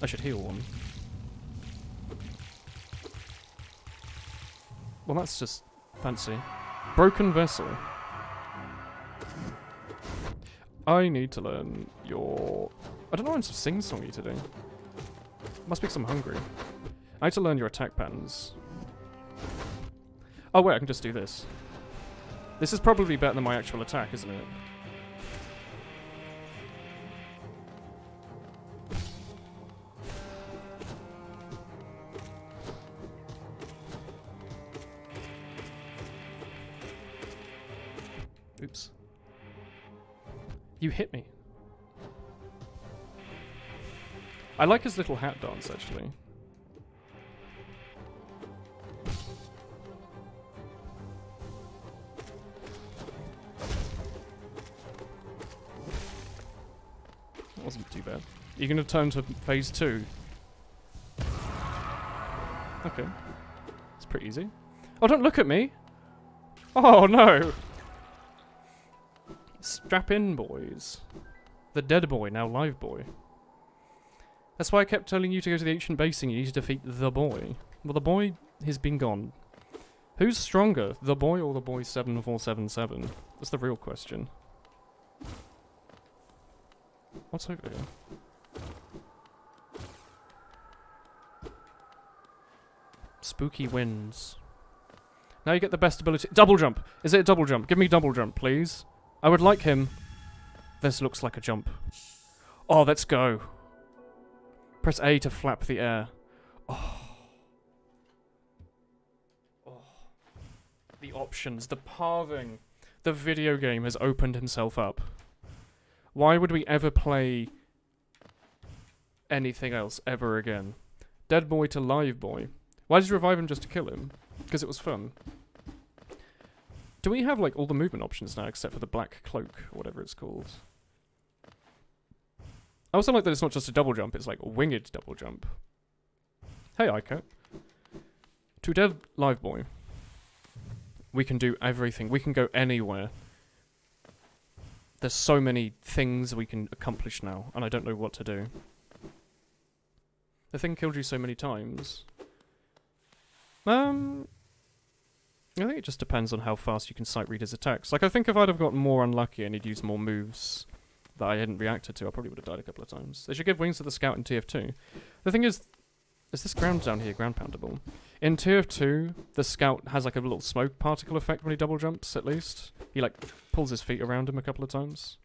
I should heal one. Well, that's just fancy. Broken vessel. I need to learn your... I don't know what's sing-songy today. Must be because I'm hungry. I need to learn your attack patterns. Oh wait, I can just do this. This is probably better than my actual attack, isn't it? Oops. You hit me. I like his little hat dance, actually. That wasn't too bad. You're gonna turn to phase 2. Okay. It's pretty easy. Oh, don't look at me! Oh, no! Strap in, boys. The dead boy, now live boy. That's why I kept telling you to go to the ancient basin. You need to defeat the boy. Well, the boy has been gone. Who's stronger, the boy or the boy 7477? That's the real question. What's over here? Spooky winds. Now you get the best ability. Double jump! Is it a double jump? Give me double jump, please. I would like him. This looks like a jump. Oh, let's go. Press A to flap the air. Oh. Oh. The options, the pathing. The video game has opened himself up. Why would we ever play anything else ever again? Dead boy to live boy. Why did you revive him just to kill him? Because it was fun. Do we have, like, all the movement options now, except for the black cloak, or whatever it's called? I also like that it's not just a double jump, it's like a winged double jump. Hey, Ica. To dead live boy. We can do everything. We can go anywhere. There's so many things we can accomplish now, and I don't know what to do. The thing killed you so many times. I think it just depends on how fast you can sight read his attacks. Like, I think if I'd have gotten more unlucky and he'd used more moves that I hadn't reacted to, I probably would have died a couple of times. They should give wings to the scout in TF2. The thing is this ground down here ground poundable? In TF2, the scout has like a little smoke particle effect when he double jumps, at least. He like pulls his feet around him a couple of times.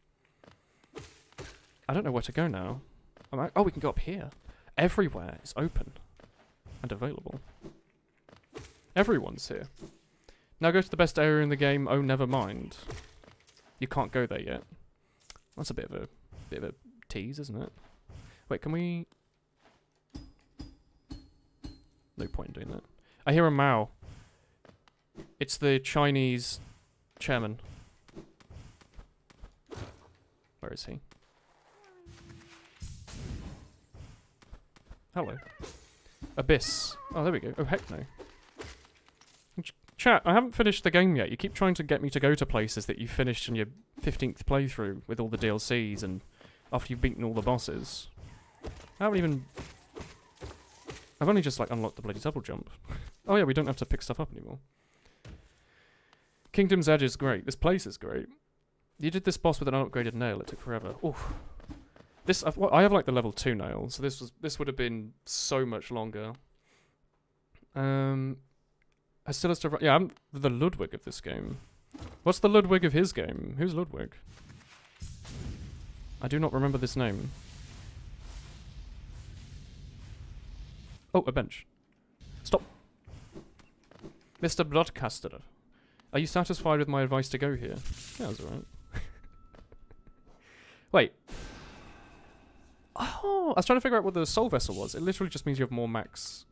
I don't know where to go now. Oh, we can go up here. Everywhere is open and available. Everyone's here. Now go to the best area in the game. Oh, never mind. You can't go there yet. That's a bit of a tease, isn't it? Wait, can we... No point in doing that. I hear a Mao. It's the Chinese chairman. Where is he? Hello. Abyss. Oh, there we go. Oh, heck no. Chat, I haven't finished the game yet. You keep trying to get me to go to places that you finished in your 15th playthrough with all the DLCs and after you've beaten all the bosses. I haven't even... I've only just, like, unlocked the bloody double jump. Oh yeah, we don't have to pick stuff up anymore. Kingdom's Edge is great. This place is great. You did this boss with an unupgraded nail. It took forever. Oof. This I have like the level 2 nail, so this would have been so much longer. I still have to... Yeah, I'm the Ludwig of this game. What's the Ludwig of his game? Who's Ludwig? I do not remember this name. Oh, a bench. Stop. Mr. Broadcaster. Are you satisfied with my advice to go here? Yeah, that's alright. Wait. Oh, I was trying to figure out what the soul vessel was. It literally just means you have more max.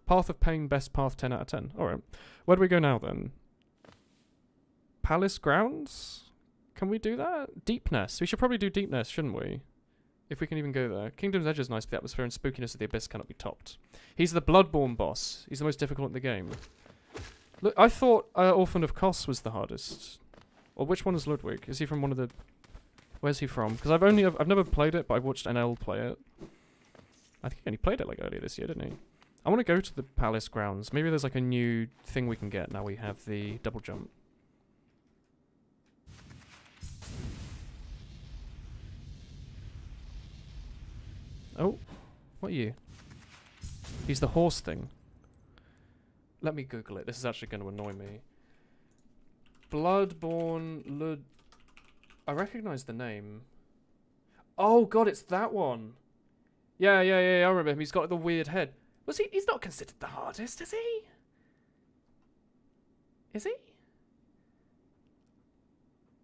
Path of Pain, best path, 10 out of 10. Alright. Where do we go now then? Palace Grounds? Can we do that? Deepness. We should probably do Deepness, shouldn't we? If we can even go there. Kingdom's Edge is nice, but the atmosphere and spookiness of the Abyss cannot be topped. He's the Bloodborne boss. He's the most difficult in the game. Look, I thought Orphan of Kos was the hardest. Or which one is Ludwig? Is he from one of the... Where's he from? Because I've never played it, but I watched NL play it. I think he only played it like earlier this year, didn't he? I want to go to the Palace Grounds. Maybe there's like a new thing we can get now we have the double jump. Oh, what are you? He's the horse thing. Let me Google it. This is actually going to annoy me. Bloodborne I recognize the name. Oh god, it's that one. Yeah, I remember him. He's got the weird head. Was he? He's not considered the hardest, is he? Is he?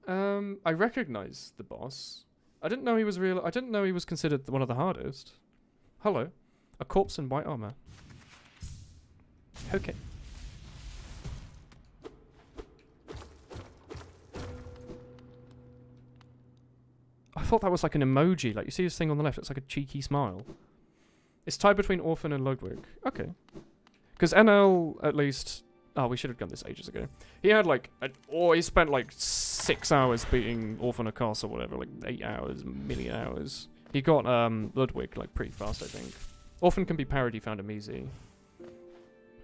I recognize the boss. I didn't know he was real. I didn't know he was considered one of the hardest. Hello, a corpse in white armor. Okay. I thought that was like an emoji. Like, you see this thing on the left? It's like a cheeky smile. It's tied between Orphan and Ludwig. Okay. Because NL, at least... Oh, we should have done this ages ago. He had like... he spent like 6 hours beating Orphan of Kos or whatever. Like 8 hours, a million hours. He got Ludwig like pretty fast, I think. Orphan can be parried, he found him easy.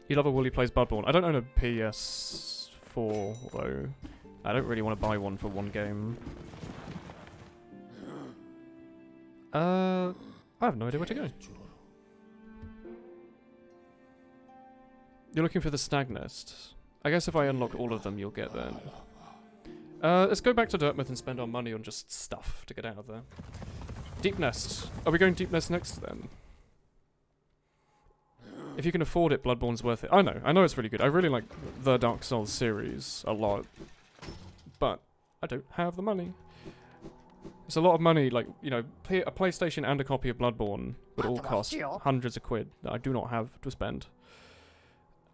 You love a Wooly plays Bloodborne. I don't own a PS4, though. I don't really want to buy one for one game. I have no idea where to go. You're looking for the Stag Nest. I guess if I unlock all of them, you'll get there. Let's go back to Dirtmouth and spend our money on just stuff to get out of there. Deep Nest. Are we going Deep Nest next then? If you can afford it, Bloodborne's worth it. I know it's really good. I really like the Dark Souls series a lot. But I don't have the money. It's a lot of money, like, you know, a PlayStation and a copy of Bloodborne would all cost hundreds of quid that I do not have to spend.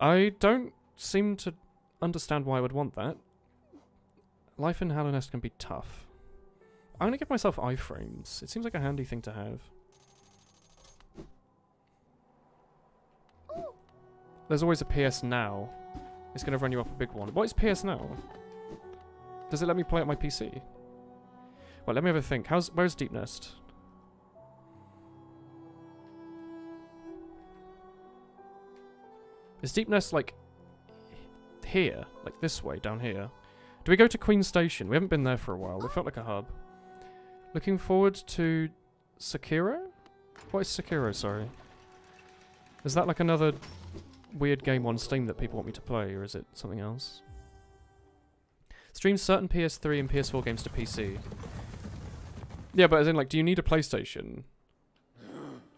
I don't seem to understand why I would want that. Life in Hallownest can be tough. I'm gonna give myself iframes. It seems like a handy thing to have. There's always a PS Now. It's gonna run you up a big one. What is PS Now? Does it let me play it on my PC? Well, let me have a think. Where's Deep Nest? Is Deep Nest, like, here? Like, this way, down here? Do we go to Queen Station? We haven't been there for a while. It felt like a hub. Looking forward to Sekiro? What is Sekiro, sorry? Is that, like, another weird game on Steam that people want me to play, or is it something else? Stream certain PS3 and PS4 games to PC. Yeah, but as in, like, do you need a PlayStation?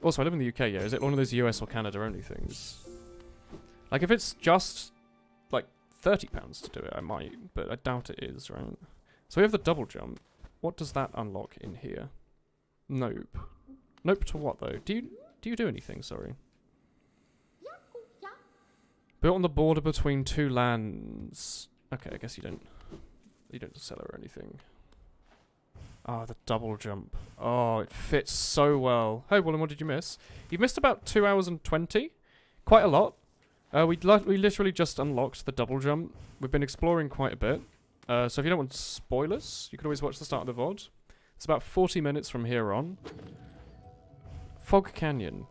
Also, I live in the UK, yeah. Is it one of those US or Canada only things? Like, if it's just, like, £30 to do it, I might, but I doubt it is, right? So we have the double jump. What does that unlock in here? Nope. Nope to what though? Do you do anything? Sorry. Built on the border between two lands. Okay, I guess you don't sell or anything. Ah, the double jump. Oh, it fits so well. Hey, Woolen, what did you miss? You missed about 2 hours and 20. Quite a lot. We literally just unlocked the double jump. We've been exploring quite a bit. So if you don't want spoilers, you can always watch the start of the VOD. It's about 40 minutes from here on. Fog Canyon.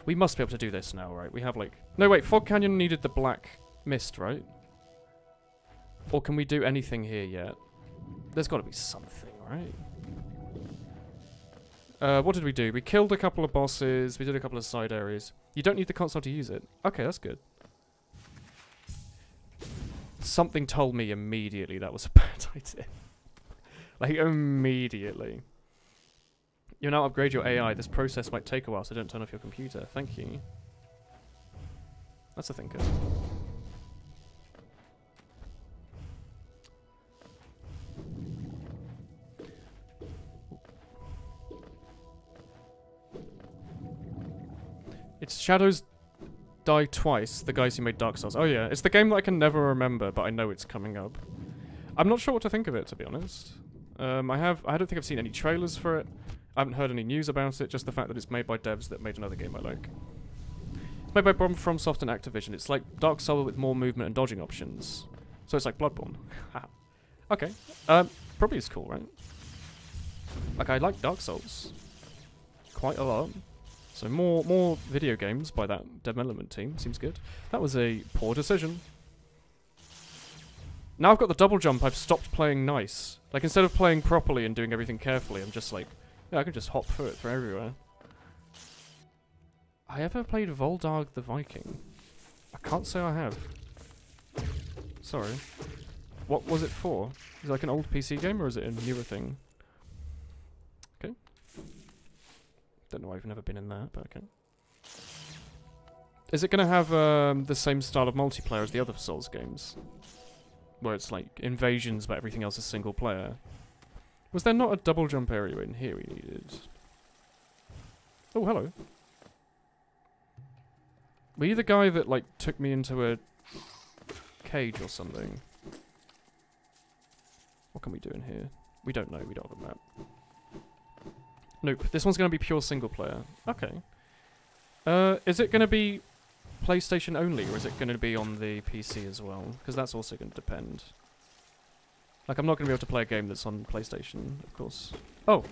We must be able to do this now, right? We have like... No, wait, Fog Canyon needed the black mist, right? Or can we do anything here yet? There's got to be something, right? What did we do? We killed a couple of bosses. We did a couple of side areas. You don't need the console to use it. Okay, that's good. Something told me immediately that was a bad idea. Like, immediately. You now upgrade your AI. This process might take a while, so don't turn off your computer. Thank you. That's a thinker. It's Shadows Die Twice, the guys who made Dark Souls. Oh yeah, it's the game that I can never remember, but I know it's coming up. I'm not sure what to think of it, to be honest. I don't think I've seen any trailers for it. I haven't heard any news about it, just the fact that it's made by devs that made another game I like. It's made by FromSoft and Activision. It's like Dark Souls with more movement and dodging options. So it's like Bloodborne. Okay. Probably is cool, right? Like, I like Dark Souls quite a lot. So more video games by that development team. Seems good. That was a poor decision. Now I've got the double jump, I've stopped playing nice. Like, instead of playing properly and doing everything carefully, I'm just like, yeah, I can just hop through it from everywhere. I ever played Voldarg the Viking? I can't say I have. Sorry. What was it for? Is it like an old PC game, or is it a newer thing? Okay. Don't know why I've never been in that, but okay. Is it going to have the same style of multiplayer as the other Souls games? Where it's like invasions, but everything else is single player. Was there not a double jump area in here we needed? Oh, hello. Were you the guy that like took me into a cage or something? What can we do in here? We don't know, we don't have a map. Nope, this one's going to be pure single player. Okay. Is it going to be PlayStation only, or is it going to be on the PC as well? Because that's also going to depend. Like, I'm not going to be able to play a game that's on PlayStation, of course. Oh,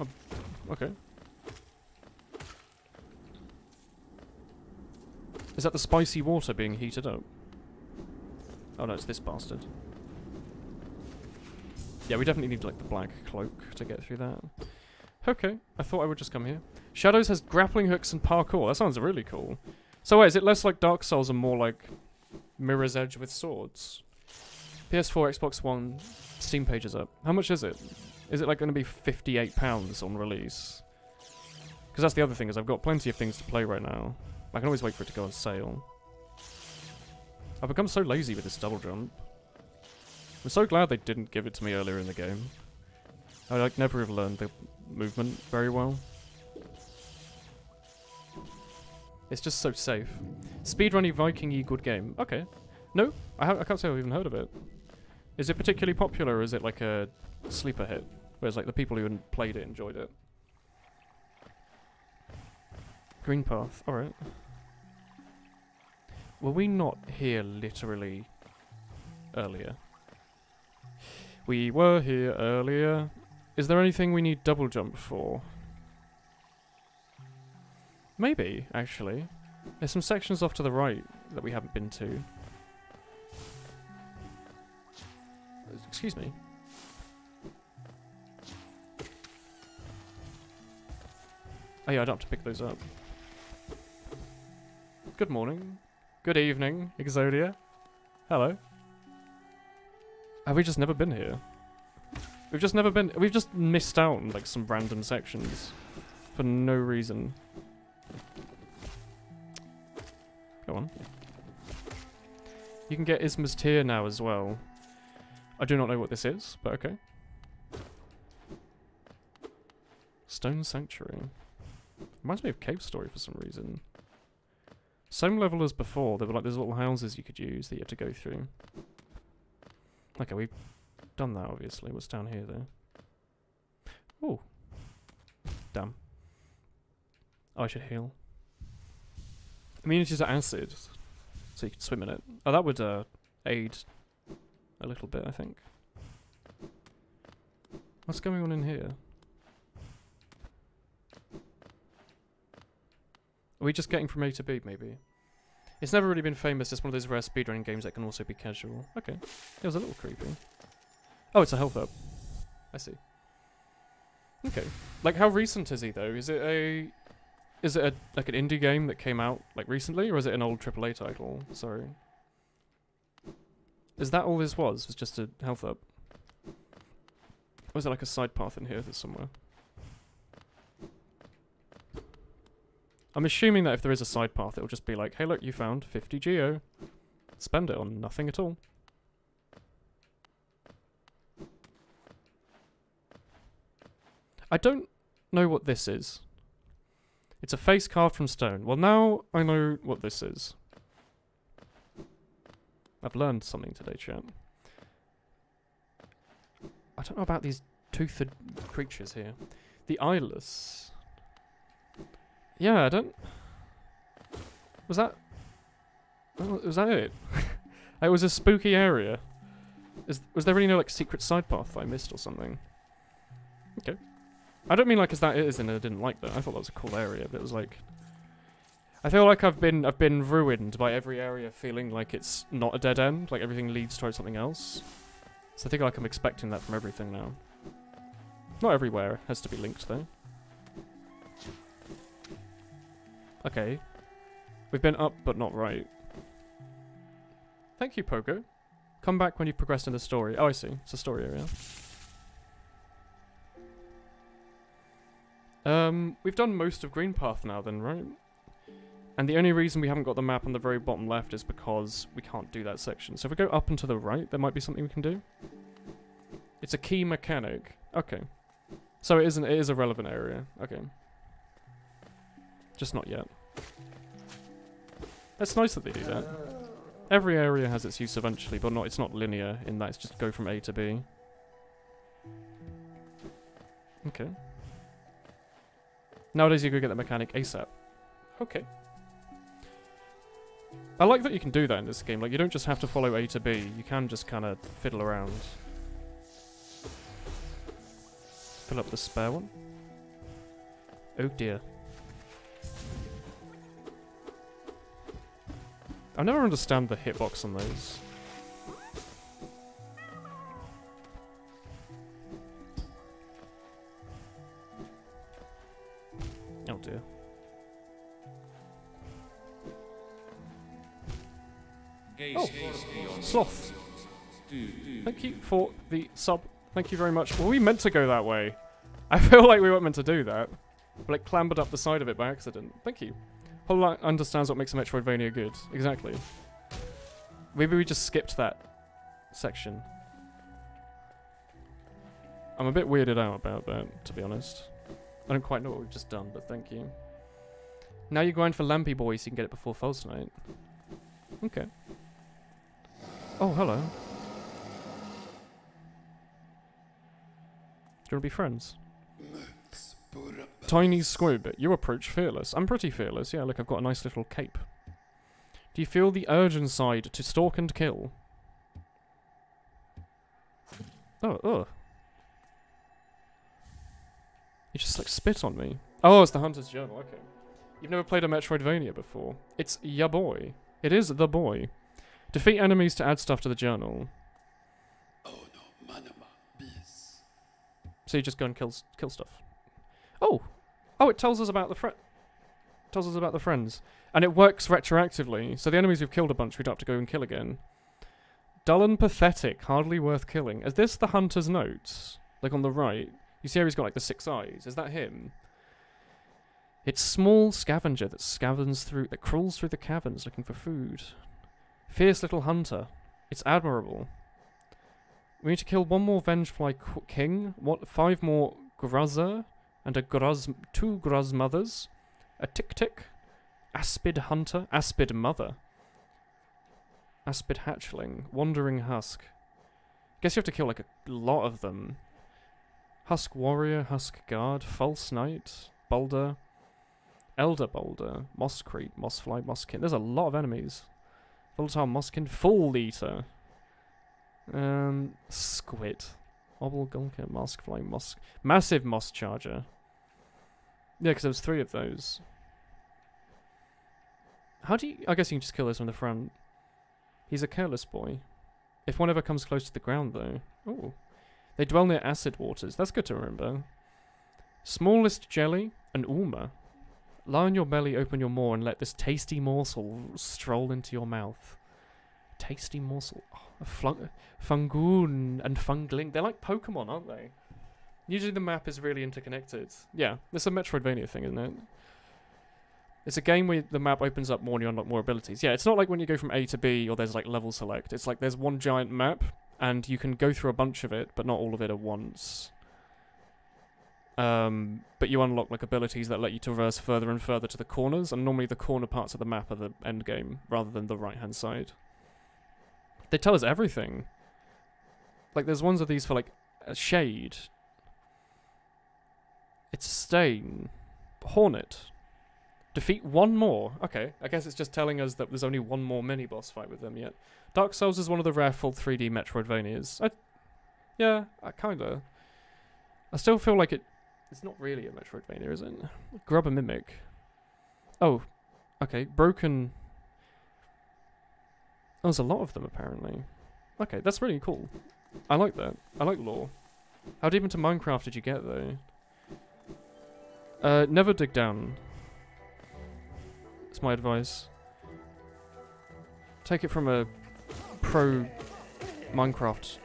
okay. Is that the spicy water being heated up? Oh no, it's this bastard. Yeah, we definitely need, like, the black cloak to get through that. Okay, I thought I would just come here. Shadows has grappling hooks and parkour. That sounds really cool. So wait, is it less like Dark Souls and more like Mirror's Edge with swords? PS4, Xbox One, Steam page is up. How much is it? Is it like going to be £58 on release? Because that's the other thing, is I've got plenty of things to play right now. I can always wait for it to go on sale. I've become so lazy with this double jump. I'm so glad they didn't give it to me earlier in the game. I like never have learned the movement very well. It's just so safe. Speedrunny Viking-y good game. Okay. No, I can't say I've even heard of it. Is it particularly popular, or is it like a sleeper hit? Whereas like the people who hadn't played it enjoyed it. Green path. Alright. Were we not here literally earlier? We were here earlier. Is there anything we need double jump for? Maybe, actually. There's some sections off to the right that we haven't been to. Excuse me. Oh yeah, I don't have to pick those up. Good morning. Good evening, Exodia. Hello. Have we just never been here? We've just never been... We've just missed out on, like, some random sections. For no reason. Go on. You can get Isma's tier now as well. I do not know what this is, but okay. Stone Sanctuary. Reminds me of Cave Story for some reason. Same level as before. There were like those little houses you could use that you had to go through. Okay, we've done that obviously. What's down here though? Oh. Damn. Oh, I should heal. Immunity to acid. So you can swim in it. Oh, that would aid a little bit, I think. What's going on in here? Are we just getting from A to B, maybe? It's never really been famous. It's one of those rare speedrunning games that can also be casual. Okay. It was a little creepy. Oh, it's a health up. I see. Okay. Like, how recent is he, though? Is it like an indie game that came out, like, recently? Or is it an old AAA title? Sorry. Is that all this was? Was just a health up? Or is there, like, a side path in here somewhere? I'm assuming that if there is a side path, it'll just be like, hey look, you found 50 geo. Spend it on nothing at all. I don't know what this is. It's a face carved from stone. Well, now I know what this is. I've learned something today, chat. I don't know about these toothed creatures here. The eyeless. Yeah, I don't... Was that it? It was a spooky area. Was there really no, like, secret side path that I missed or something? Okay. I don't mean, like, is that it, as in I didn't like that. I thought that was a cool area, but it was, like... I feel like I've been ruined by every area feeling like it's not a dead end. Like, everything leads towards something else. So I think, like, I'm expecting that from everything now. Not everywhere has to be linked, though. Okay. We've been up, but not right. Thank you, Pogo. Come back when you've progressed in the story. Oh, I see. It's a story area. We've done most of Green Path now then, right? And the only reason we haven't got the map on the very bottom left is because we can't do that section. So if we go up and to the right, there might be something we can do. It's a key mechanic. Okay. So it is a relevant area. Okay. Just not yet. That's nice that they do that. Every area has its use eventually, but it's not linear in that it's just go from A to B. Okay. Nowadays you go get the mechanic ASAP. Okay. I like that you can do that in this game. Like, you don't just have to follow A to B. You can just kind of fiddle around. Fill up the spare one. Oh dear. I never understand the hitbox on those. Oh dear. Oh, Sloth. Thank you for the sub. Thank you very much. Were we meant to go that way? I feel like we weren't meant to do that. We like clambered up the side of it by accident. Thank you. Hollow understands what makes a Metroidvania good. Exactly. Maybe we just skipped that section. I'm a bit weirded out about that, to be honest. I don't quite know what we've just done, but thank you. Now you grind for Lampy Boy so you can get it before False Night. Okay. Oh, hello. Do you want to be friends? Tiny Squib, you approach fearless. I'm pretty fearless, yeah, look, I've got a nice little cape. Do you feel the urge inside to stalk and kill? Oh, ugh. You just, like, spit on me. Oh, it's the Hunter's Journal, okay. You've never played a Metroidvania before. It's ya boy. It is the boy. Defeat enemies to add stuff to the journal. So you just go and kill stuff. Oh! Oh, it tells us about the friends. And it works retroactively, so the enemies we've killed a bunch we'd have to go and kill again. Dull and pathetic, hardly worth killing. Is this the Hunter's notes? Like on the right? You see how he's got like the 6 eyes? Is that him? It's small scavenger that crawls through the caverns looking for food. Fierce little hunter. It's admirable. We need to kill 1 more Vengefly King, 5 more Gruzzer, and two Gruz mothers, a tick-tick, aspid hunter, aspid mother, aspid hatchling, wandering husk. Guess you have to kill like a lot of them. Husk warrior, husk guard, false knight, boulder, elder boulder, mosscreep, mossfly, mosskin. There's a lot of enemies. Volatile mosskin, full eater, squid, obble gulker, moskfly, massive moss charger. Yeah, because there was 3 of those. How do you... I guess you can just kill this on the front. He's a careless boy. If one ever comes close to the ground, though... Ooh. They dwell near acid waters. That's good to remember. Smallest jelly, an ulma. Lie on your belly, open your maw, and let this tasty morsel stroll into your mouth. Tasty morsel. Oh, Fungoon and Fungling. They're like Pokemon, aren't they? Usually the map is really interconnected. Yeah, it's a Metroidvania thing, isn't it? It's a game where the map opens up more and you unlock more abilities. Yeah, it's not like when you go from A to B or there's like level select. It's like there's one giant map and you can go through a bunch of it, but not all of it at once. But you unlock like abilities that let you traverse further and further to the corners, and normally the corner parts of the map are the end game rather than the right hand side. They tell us everything. Like there's ones of these for like a shade. It's stain. Hornet. Defeat 1 more. Okay, I guess it's just telling us that there's only 1 more mini boss fight with them yet. Dark Souls is one of the rare full 3D Metroidvanias. Yeah, kinda. I still feel like it's not really a Metroidvania, is it? Grub a Mimic. Oh, okay. Broken. Oh, there's a lot of them, apparently. Okay, that's really cool. I like that. I like lore. How deep into Minecraft did you get, though? Never dig down. That's my advice. Take it from a pro Minecraft.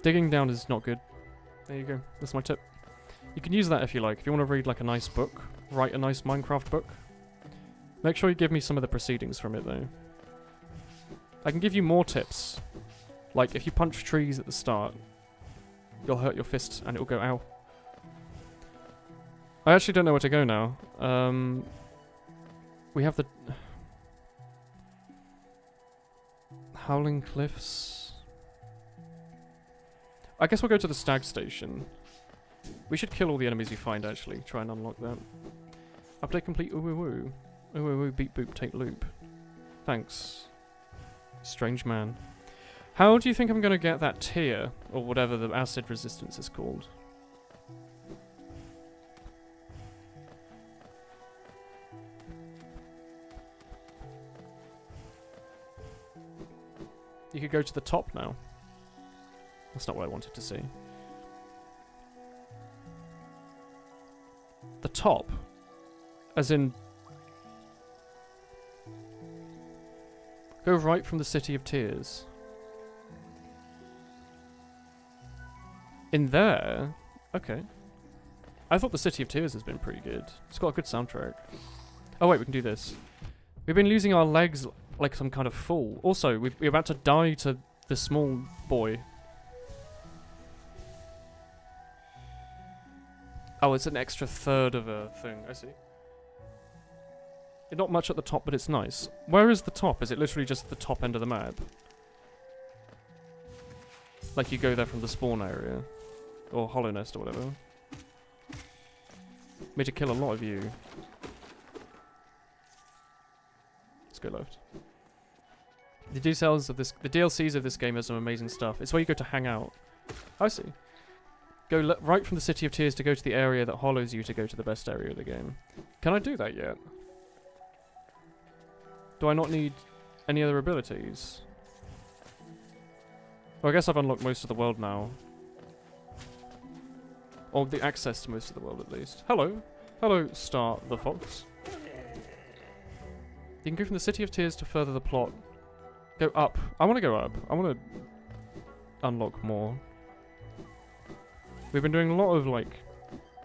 Digging down is not good. There you go. That's my tip. You can use that if you like. If you want to read like a nice book, write a nice Minecraft book. Make sure you give me some of the proceedings from it though. I can give you more tips. Like if you punch trees at the start, you'll hurt your fist and it'll go ow. I actually don't know where to go now. We have the Howling Cliffs. I guess we'll go to the Stag Station. We should kill all the enemies we find, actually. Try and unlock that. Update complete. Ooh woo woo. Ooh woo woo. Beep boop. Take loop. Thanks. Strange man. How do you think I'm going to get that tier? Or whatever the acid resistance is called? You could go to the top now. That's not what I wanted to see. The top? As in... Go right from the City of Tears. In there? Okay. I thought the City of Tears has been pretty good. It's got a good soundtrack. Oh wait, we can do this. We've been losing our legs like some kind of fool. Also, we're about to die to the small boy. Oh, it's an extra third of a thing. I see. Not much at the top, but it's nice. Where is the top? Is it literally just the top end of the map? Like you go there from the spawn area. Or Hollow Nest or whatever. Made to kill a lot of you. Let's go left. The DLCs of this game have some amazing stuff. It's where you go to hang out. I see. Go right from the City of Tears to go to the area that hollows you to go to the best area of the game. Can I do that yet? Do I not need any other abilities? Well, I guess I've unlocked most of the world now. Or the access to most of the world, at least. Hello. Hello, Star the Fox. You can go from the City of Tears to further the plot. Go up. I want to go up. I want to unlock more. We've been doing a lot of, like,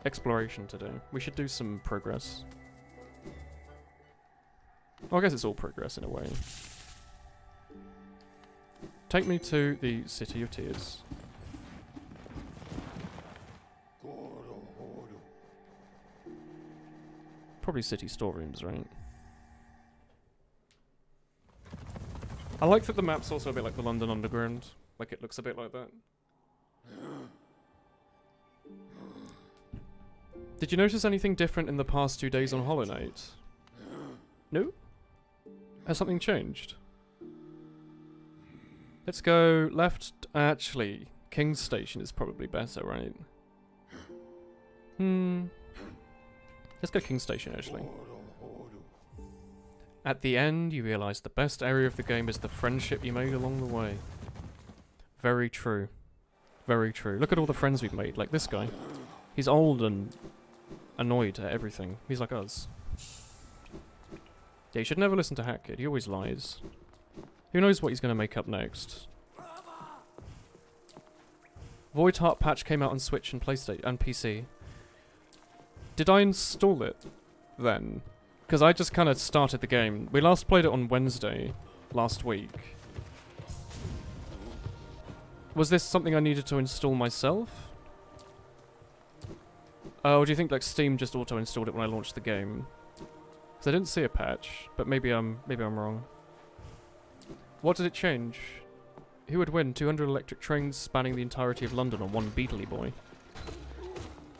exploration today. We should do some progress. Well, I guess it's all progress in a way. Take me to the City of Tears. Probably city storerooms, right? I like that the map's also a bit like the London Underground. Like, it looks a bit like that. Did you notice anything different in the past 2 days on Hollow Knight? No? Has something changed? Let's go left. Actually, King's Station is probably better, right? Let's go King's Station, actually. At the end, you realise the best area of the game is the friendship you made along the way. Very true. Very true. Look at all the friends we've made. Like this guy. He's old and annoyed at everything. He's like us. Yeah, you should never listen to Hat Kid. He always lies. Who knows what he's going to make up next? Void Heart patch came out on Switch and PlayStation and PC. Did I install it then? Because I just kind of started the game. We last played it on Wednesday last week. Was this something I needed to install myself? Oh, do you think like Steam just auto-installed it when I launched the game? Because I didn't see a patch, but maybe I'm wrong. What did it change? Who would win? 200 electric trains spanning the entirety of London on one Beetly Boy?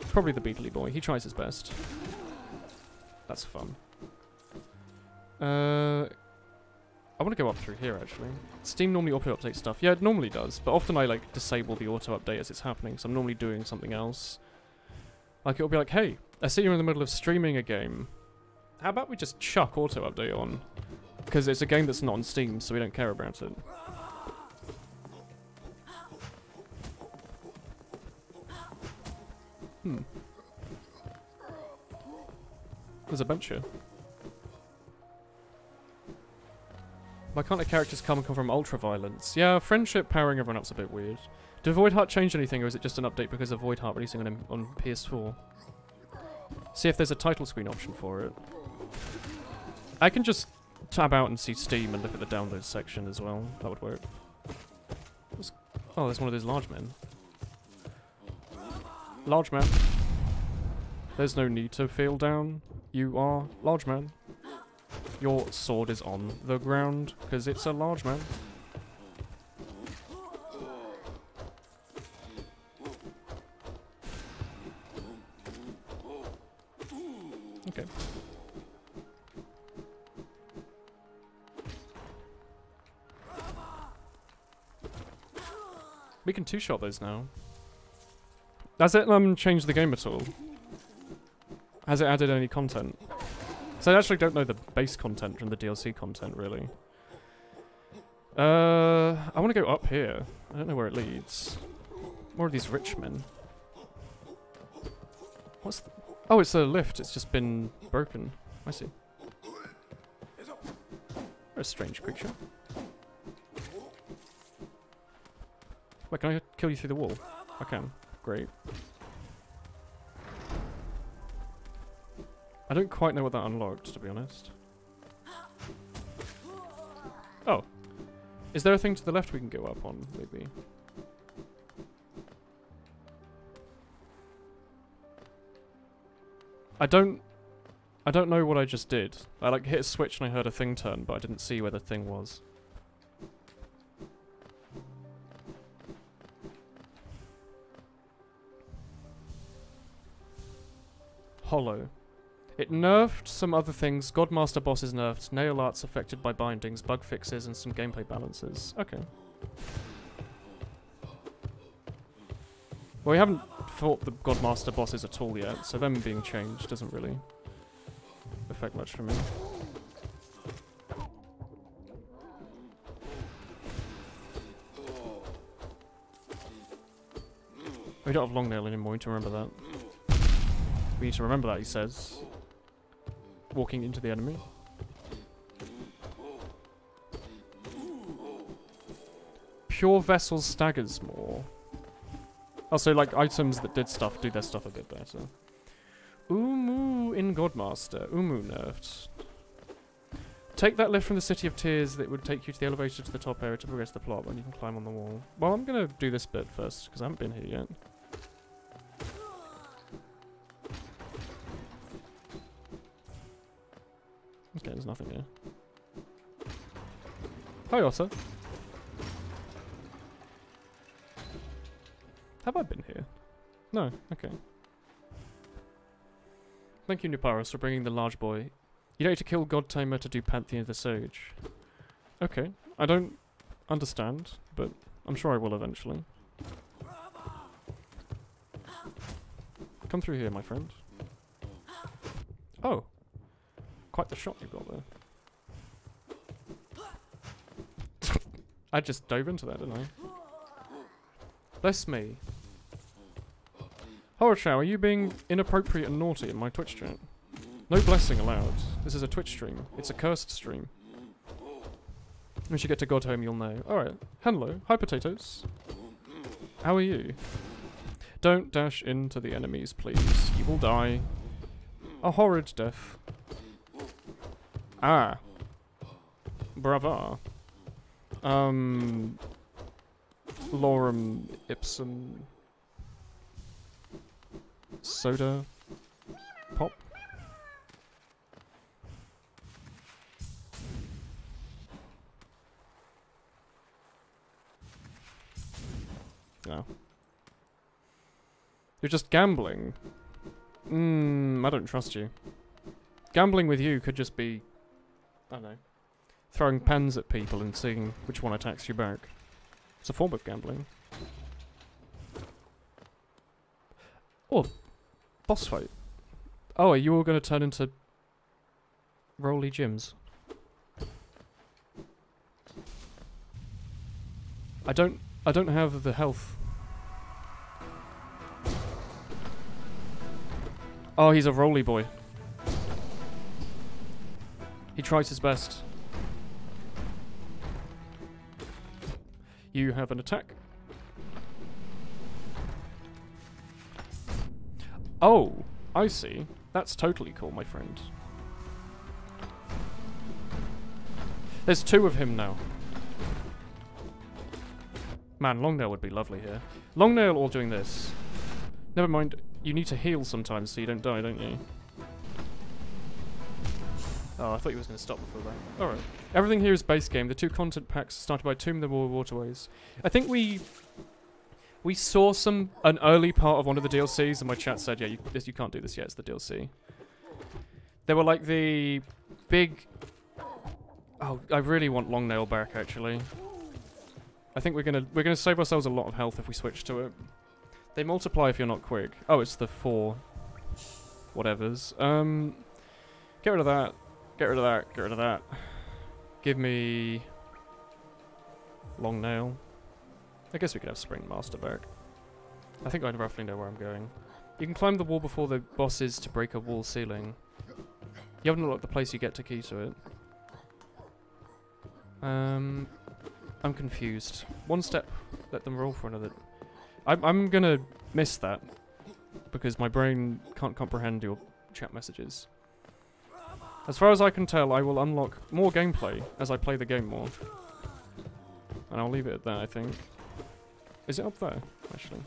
Probably the Beetly Boy. He tries his best. That's fun. I want to go up through here, actually. Steam normally auto-updates stuff. Yeah, it normally does, but often I, like, disable the auto-update as it's happening, so I'm normally doing something else. Like, it'll be like, hey, I see you're in the middle of streaming a game. How about we just chuck auto-update on? Because it's a game that's not on Steam, so we don't care about it. There's a bench here. Why can't the characters come from ultra-violence? Yeah, friendship powering everyone up's a bit weird. Did Void Heart change anything, or is it just an update because of Void Heart releasing on PS4? See if there's a title screen option for it. I can just tab out and see Steam and look at the downloads section as well. That would work. Oh, there's one of those large men. Large man. There's no need to feel down. You are large man. Your sword is on the ground, because it's a large man. Okay. We can two-shot those now. Has it changed the game at all? Has it added any content? So I actually don't know the base content from the DLC content, really. I want to go up here. I don't know where it leads. More of these rich men. What's the... Oh, it's a lift. It's just been broken. I see. What a strange creature. Wait, can I kill you through the wall? I can. Great. I don't quite know what that unlocked, to be honest. Oh. Is there a thing to the left we can go up on, maybe? I don't know what I just did. I like hit a switch and I heard a thing turn, but I didn't see where the thing was. Hollow. It nerfed some other things. Godmaster boss is nerfed. Nail art's affected by bindings, bug fixes, and some gameplay balances. Okay. Well, we haven't fought the Godmaster bosses at all yet, so them being changed doesn't really affect much for me. We don't have long nail anymore, we need to remember that. We need to remember that, he says. Walking into the enemy. Pure Vessel staggers more. Also, like, items that did stuff do their stuff a bit better. Umu in Godmaster. Umu nerfed. Take that lift from the City of Tears that would take you to the elevator to the top area to progress the plot when you can climb on the wall. Well, I'm gonna do this bit first, because I haven't been here yet. there's nothing here. Hi, Otter. Have I been here? No, okay. Thank you, Nuparis, for bringing the large boy. You don't need to kill God Tamer to do Pantheon of the Sage. Okay, I don't understand, but I'm sure I will eventually. Come through here, my friend. Oh. Quite the shot you got there. I just dove into that, didn't I? Bless me. Horrorchow, are you being inappropriate and naughty in my Twitch chat? No blessing allowed. This is a Twitch stream. It's a cursed stream. Once you get to God Home, you'll know. Alright. Hello. Hi, potatoes. How are you? Don't dash into the enemies, please. You will die. A horrid death. Ah. Brava. Lorem ipsum. Soda. Pop. No. You're just gambling. I don't trust you. Gambling with you could just be, I don't know, throwing pens at people and seeing which one attacks you back. It's a form of gambling. Oh, boss fight. Oh, are you all going to turn into Rolly Gyms? I don't have the health. Oh, he's a Rolly boy. He tries his best. You have an attack. Oh, I see. That's totally cool, my friend. There's two of him now. Man, Longnail would be lovely here. Longnail all doing this. Never mind, you need to heal sometimes so you don't die, don't you? Oh, I thought you was going to stop before that. Alright. Everything here is base game. The two content packs started by Tomb the Waterways. I think we saw an early part of one of the DLCs and my chat said, yeah, you can't do this yet, it's the DLC. They were like the big... Oh, I really want Longnail back, actually. I think we're gonna save ourselves a lot of health if we switch to it. They multiply if you're not quick. Oh, it's the 4 whatevers. Get rid of that. Get rid of that. Get rid of that. Give me Longnail. I guess we could have Spring Master back. I think I roughly know where I'm going. You can climb the wall before the bosses to break a wall ceiling. You haven't unlocked the place you get to key to it. I'm confused. One step, let them roll for another. I'm gonna miss that because my brain can't comprehend your chat messages. As far as I can tell, I will unlock more gameplay as I play the game more. And I'll leave it at that, I think. Is it up there, actually?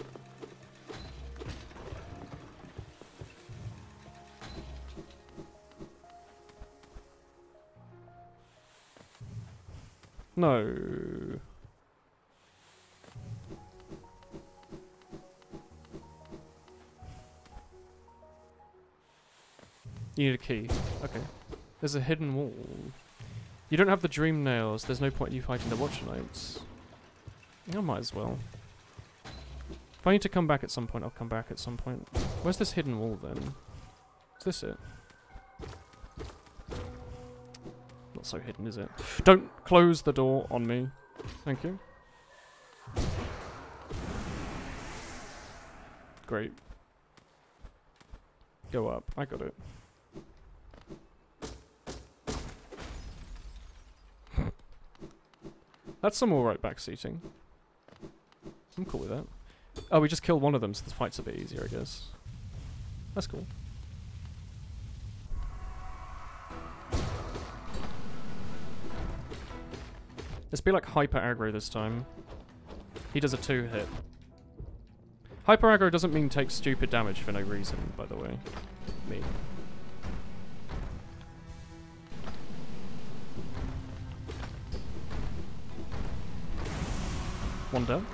No. You need a key. Okay. There's a hidden wall. You don't have the dream nails. There's no point in you fighting the Watcher Knights. I might as well. If I need to come back at some point, I'll come back at some point. Where's this hidden wall then? Is this it? Not so hidden, is it? Don't close the door on me. Thank you. Great. Go up. I got it. That's some alright backseating. I'm cool with that. Oh, we just killed one of them, so the fight's a bit easier, I guess. That's cool. Let's be like hyper aggro this time. He does a 2-hit. Hyper aggro doesn't mean take stupid damage for no reason, by the way. Me. One down.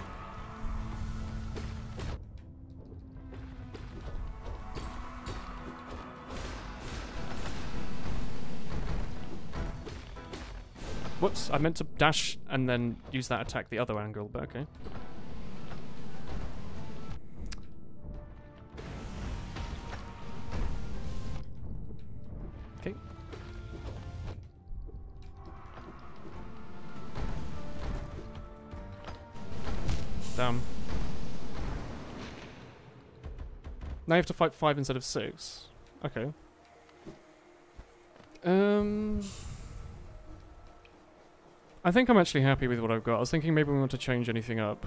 Whoops, I meant to dash and then use that attack the other angle, but okay. Okay. Damn. Now you have to fight 5 instead of 6. Okay. I think I'm actually happy with what I've got. I was thinking maybe we want to change anything up.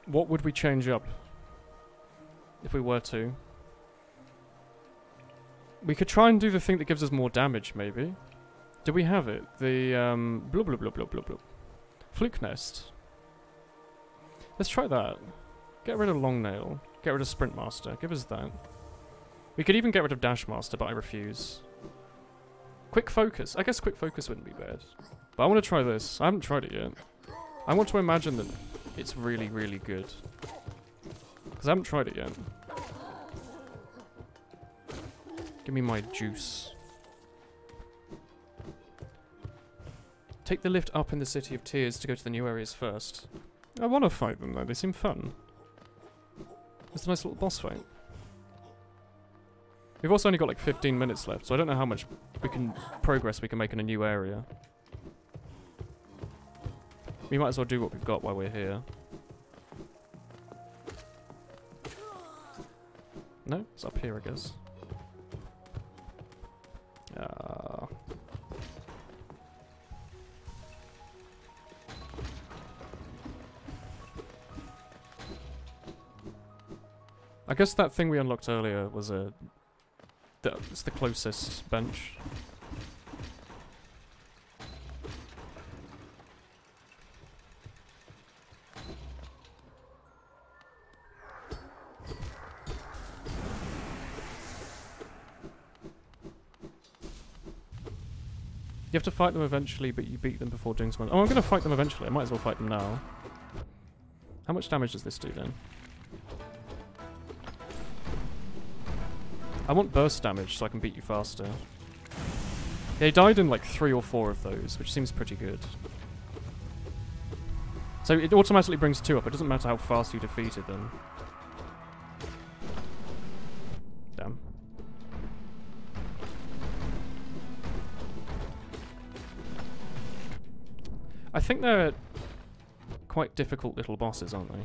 What would we change up? If we were to. We could try and do the thing that gives us more damage, maybe. Do we have it? The, blub blub blub blub blub blub. Fluke Nest. Let's try that. Get rid of Long Nail. Get rid of Sprint Master. Give us that. We could even get rid of Dash Master, but I refuse. Quick Focus. I guess Quick Focus wouldn't be bad. But I want to try this. I haven't tried it yet. I want to imagine that it's really, really good. Because I haven't tried it yet. Give me my juice. Take the lift up in the City of Tears to go to the new areas first. I want to fight them though, they seem fun. It's a nice little boss fight. We've also only got like 15 minutes left, so I don't know how much progress we can make in a new area. We might as well do what we've got while we're here. No? It's up here, I guess. I guess that thing we unlocked earlier was it's the closest bench. You have to fight them eventually, but you beat them before doing something. Oh, I'm going to fight them eventually. I might as well fight them now. How much damage does this do then? I want burst damage so I can beat you faster. Yeah, he died in like 3 or 4 of those, which seems pretty good. So it automatically brings 2 up. It doesn't matter how fast you defeated them. Damn. I think they're quite difficult little bosses, aren't they?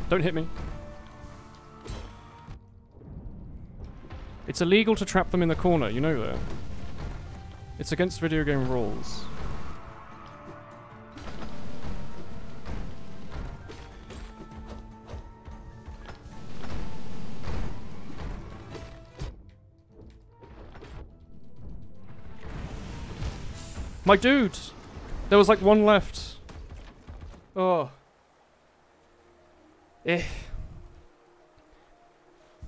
Don't hit me. It's illegal to trap them in the corner, you know that. It's against video game rules. My dude! There was like 1 left. Oh. Eh.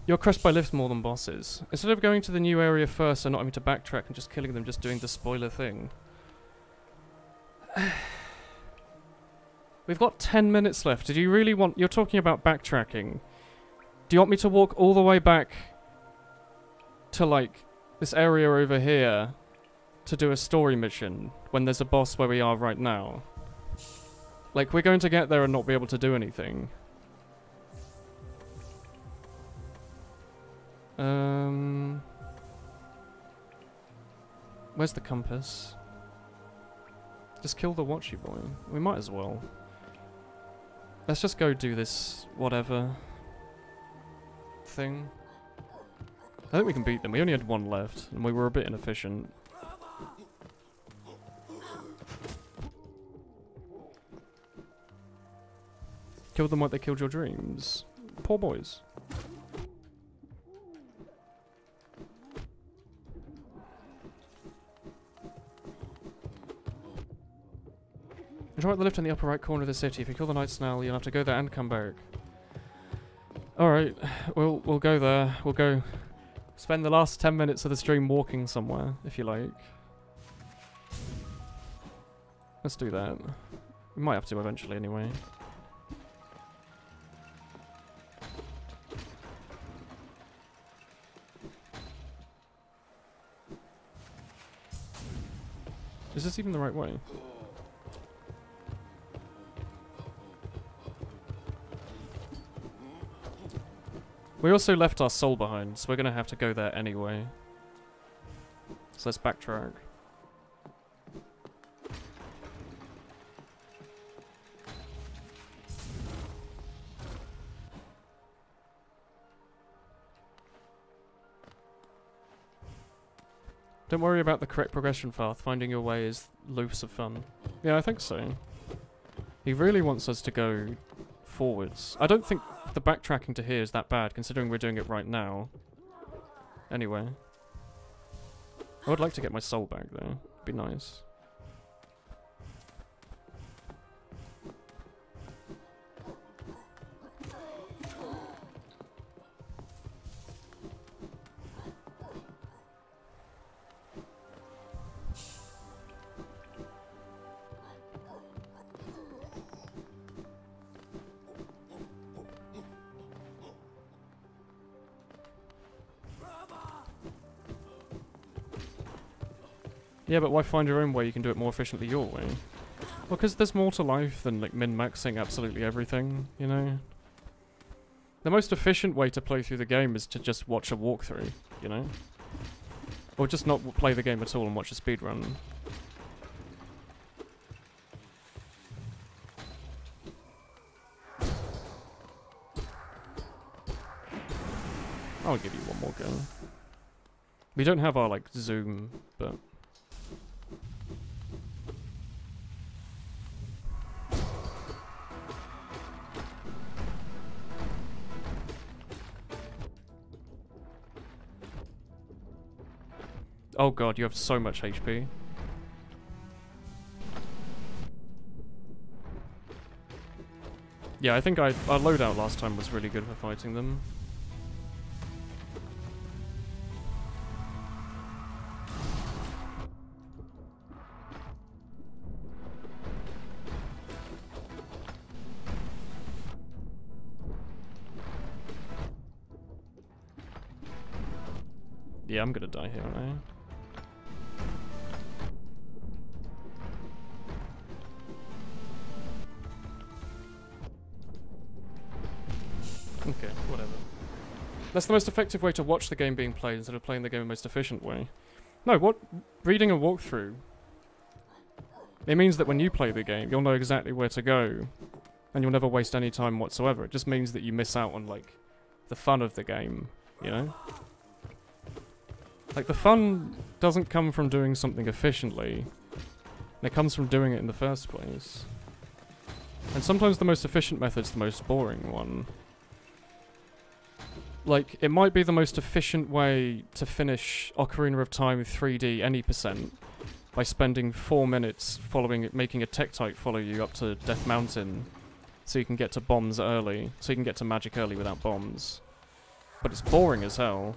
You're crushed by lifts more than bosses. Instead of going to the new area first and not having to backtrack and just killing them, just doing the spoiler thing. We've got 10 minutes left. Did you really want... You're talking about backtracking. Do you want me to walk all the way back to, like, this area over here to do a story mission when there's a boss where we are right now? Like, we're going to get there and not be able to do anything. Where's the compass? Just kill the watchy boy. We might as well. Let's just go do this whatever thing. I think we can beat them. We only had 1 left, and we were a bit inefficient. Kill them like they killed your dreams. Poor boys. Enjoy the lift in the upper right corner of the city. If you kill the Night Snail, you'll have to go there and come back. Alright, we'll go there. We'll go Spend the last 10 minutes of the stream walking somewhere, if you like. Let's do that. We might have to eventually anyway. Is this even the right way? We also left our soul behind, so we're gonna have to go there anyway. So let's backtrack. Don't worry about the correct progression path, finding your way is loose of fun. Yeah, I think so. He really wants us to go forwards. I don't think the backtracking to here is that bad, considering we're doing it right now. Anyway. I would like to get my soul back, though. It'd be nice. Yeah, but why find your own way? You can do it more efficiently your way. Well, because there's more to life than, like, min-maxing absolutely everything, you know? The most efficient way to play through the game is to just watch a walkthrough, you know? Or just not play the game at all and watch a speedrun. I'll give you one more go. We don't have our, like, zoom, but... Oh god, you have so much HP. Yeah, I think our loadout last time was really good for fighting them. Yeah, I'm gonna die here, aren't I? Okay, whatever. That's the most effective way to watch the game being played instead of playing the game in the most efficient way. No, what? Reading a walkthrough. It means that when you play the game, you'll know exactly where to go. And you'll never waste any time whatsoever. It just means that you miss out on, like, the fun of the game, you know? Like, the fun doesn't come from doing something efficiently. It comes from doing it in the first place. And sometimes the most efficient method's the most boring one. Like, it might be the most efficient way to finish Ocarina of Time 3D any percent by spending 4 minutes making a Tektite follow you up to Death Mountain so you can get to bombs early, so you can get to magic early without bombs. But it's boring as hell.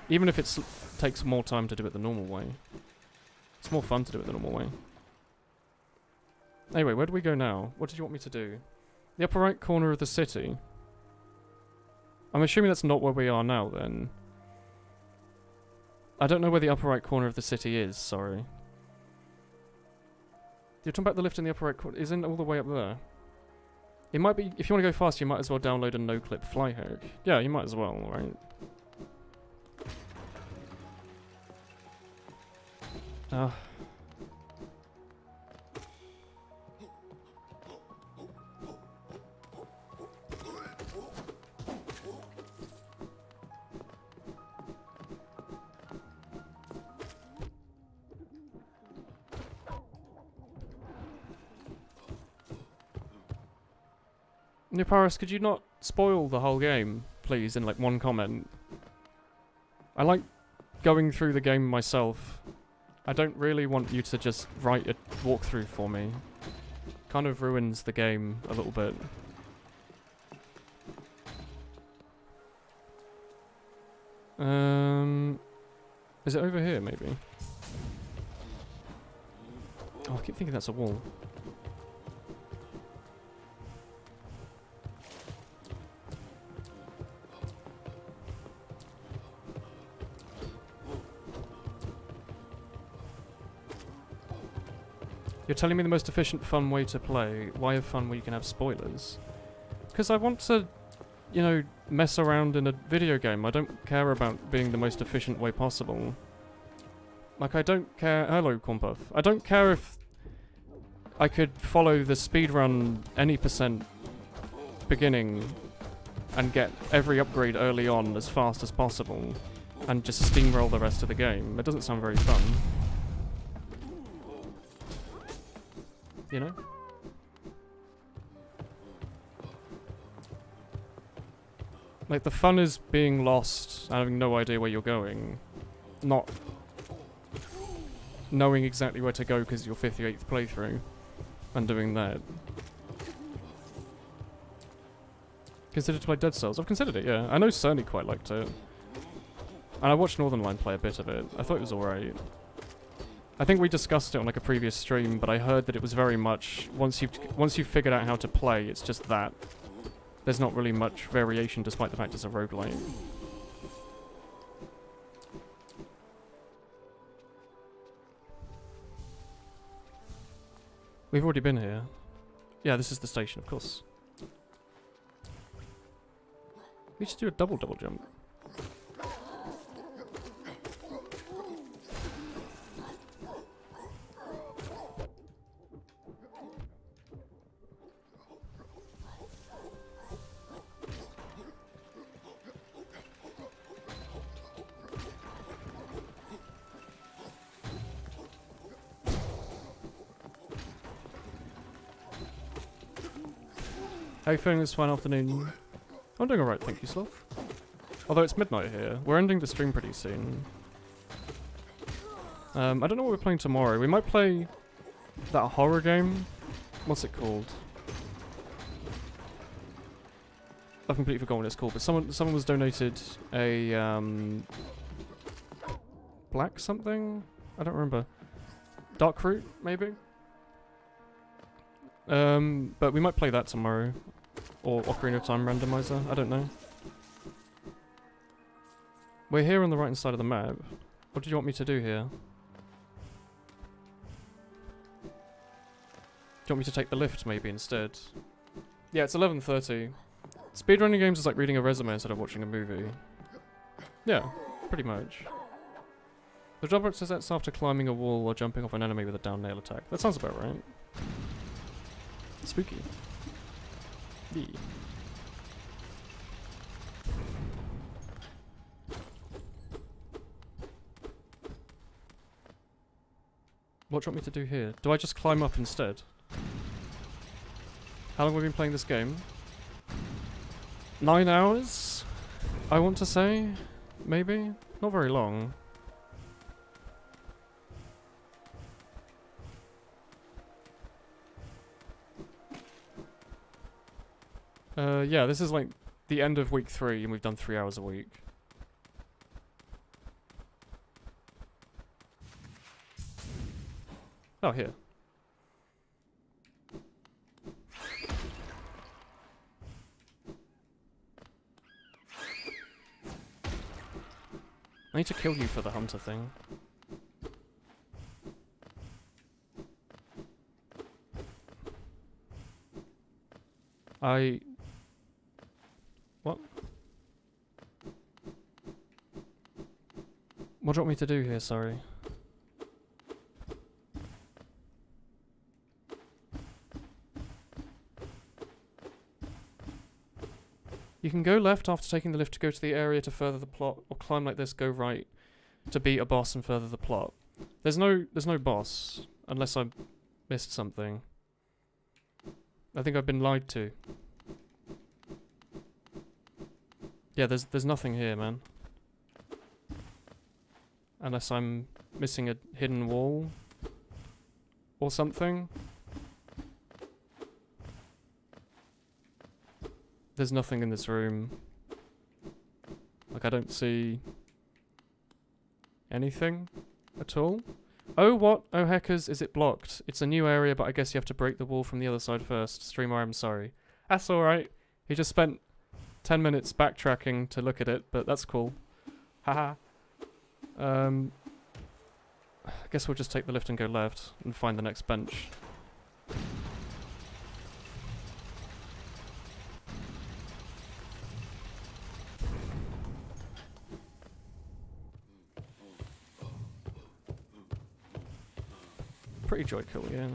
Even if it takes more time to do it the normal way. It's more fun to do it the normal way. Anyway, where do we go now? What did you want me to do? The upper right corner of the city. I'm assuming that's not where we are now, then. I don't know where the upper right corner of the city is, sorry. You're talking about the lift in the upper right corner? Isn't it all the way up there? It might be... If you want to go fast, you might as well download a no-clip fly hack. Yeah, you might as well, right? Niparis, could you not spoil the whole game, please, in like one comment? I like going through the game myself. I don't really want you to just write a walkthrough for me. Kind of ruins the game a little bit. Is it over here, maybe? Oh, I keep thinking that's a wall. You're telling me the most efficient, fun way to play. Why have fun where you can have spoilers? Because I want to, you know, mess around in a video game. I don't care about being the most efficient way possible. Like, I don't care— hello, Cornpuff. I don't care if I could follow the speedrun any percent beginning and get every upgrade early on as fast as possible and just steamroll the rest of the game. It doesn't sound very fun. You know? Like, the fun is being lost and having no idea where you're going. Not knowing exactly where to go because your 58th playthrough and doing that. Considered to play Dead Cells? I've considered it, yeah. I know Cerny quite liked it. And I watched Northern Line play a bit of it. I thought it was alright. I think we discussed it on like a previous stream, but I heard that it was very much once you've figured out how to play, it's just that. There's not really much variation despite the fact it's a roguelite. We've already been here. Yeah, this is the station, of course. We should do a double jump. How you feeling this fine afternoon? I'm doing alright, thank you, Sloth. Although it's midnight here. We're ending the stream pretty soon. I don't know what we're playing tomorrow. We might play that horror game. What's it called? I've completely forgotten what it's called, but someone was donated a black something? I don't remember. Dark Root, maybe? But we might play that tomorrow. Or Ocarina of Time Randomizer, I don't know. We're here on the right hand side of the map. What did you want me to do here? Do you want me to take the lift maybe instead? Yeah, it's 11:30. Speedrunning games is like reading a resume instead of watching a movie. Yeah, pretty much. The job sets after climbing a wall or jumping off an enemy with a down nail attack. That sounds about right. Spooky. Yeah. What do you want me to do here? Do I just climb up instead? How long have we been playing this game? 9 hours? I want to say? Maybe? Not very long. Yeah, this is like the end of week 3 and we've done 3 hours a week. Oh, here. I need to kill you for the hunter thing. What? What do you want me to do here, sorry? You can go left after taking the lift to go to the area to further the plot, or climb like this, go right to beat a boss and further the plot. There's no boss, unless I missed something. I think I've been lied to. Yeah, there's nothing here, man. Unless I'm missing a hidden wall or something. There's nothing in this room. Like, I don't see Anything at all? Oh, what? Oh, heckers, is it blocked? It's a new area, but I guess you have to break the wall from the other side first. Streamer, I'm sorry. That's alright. He just spent 10 minutes backtracking to look at it, but that's cool. Haha. I guess we'll just take the lift and go left and find the next bench. Pretty joy kill, yeah.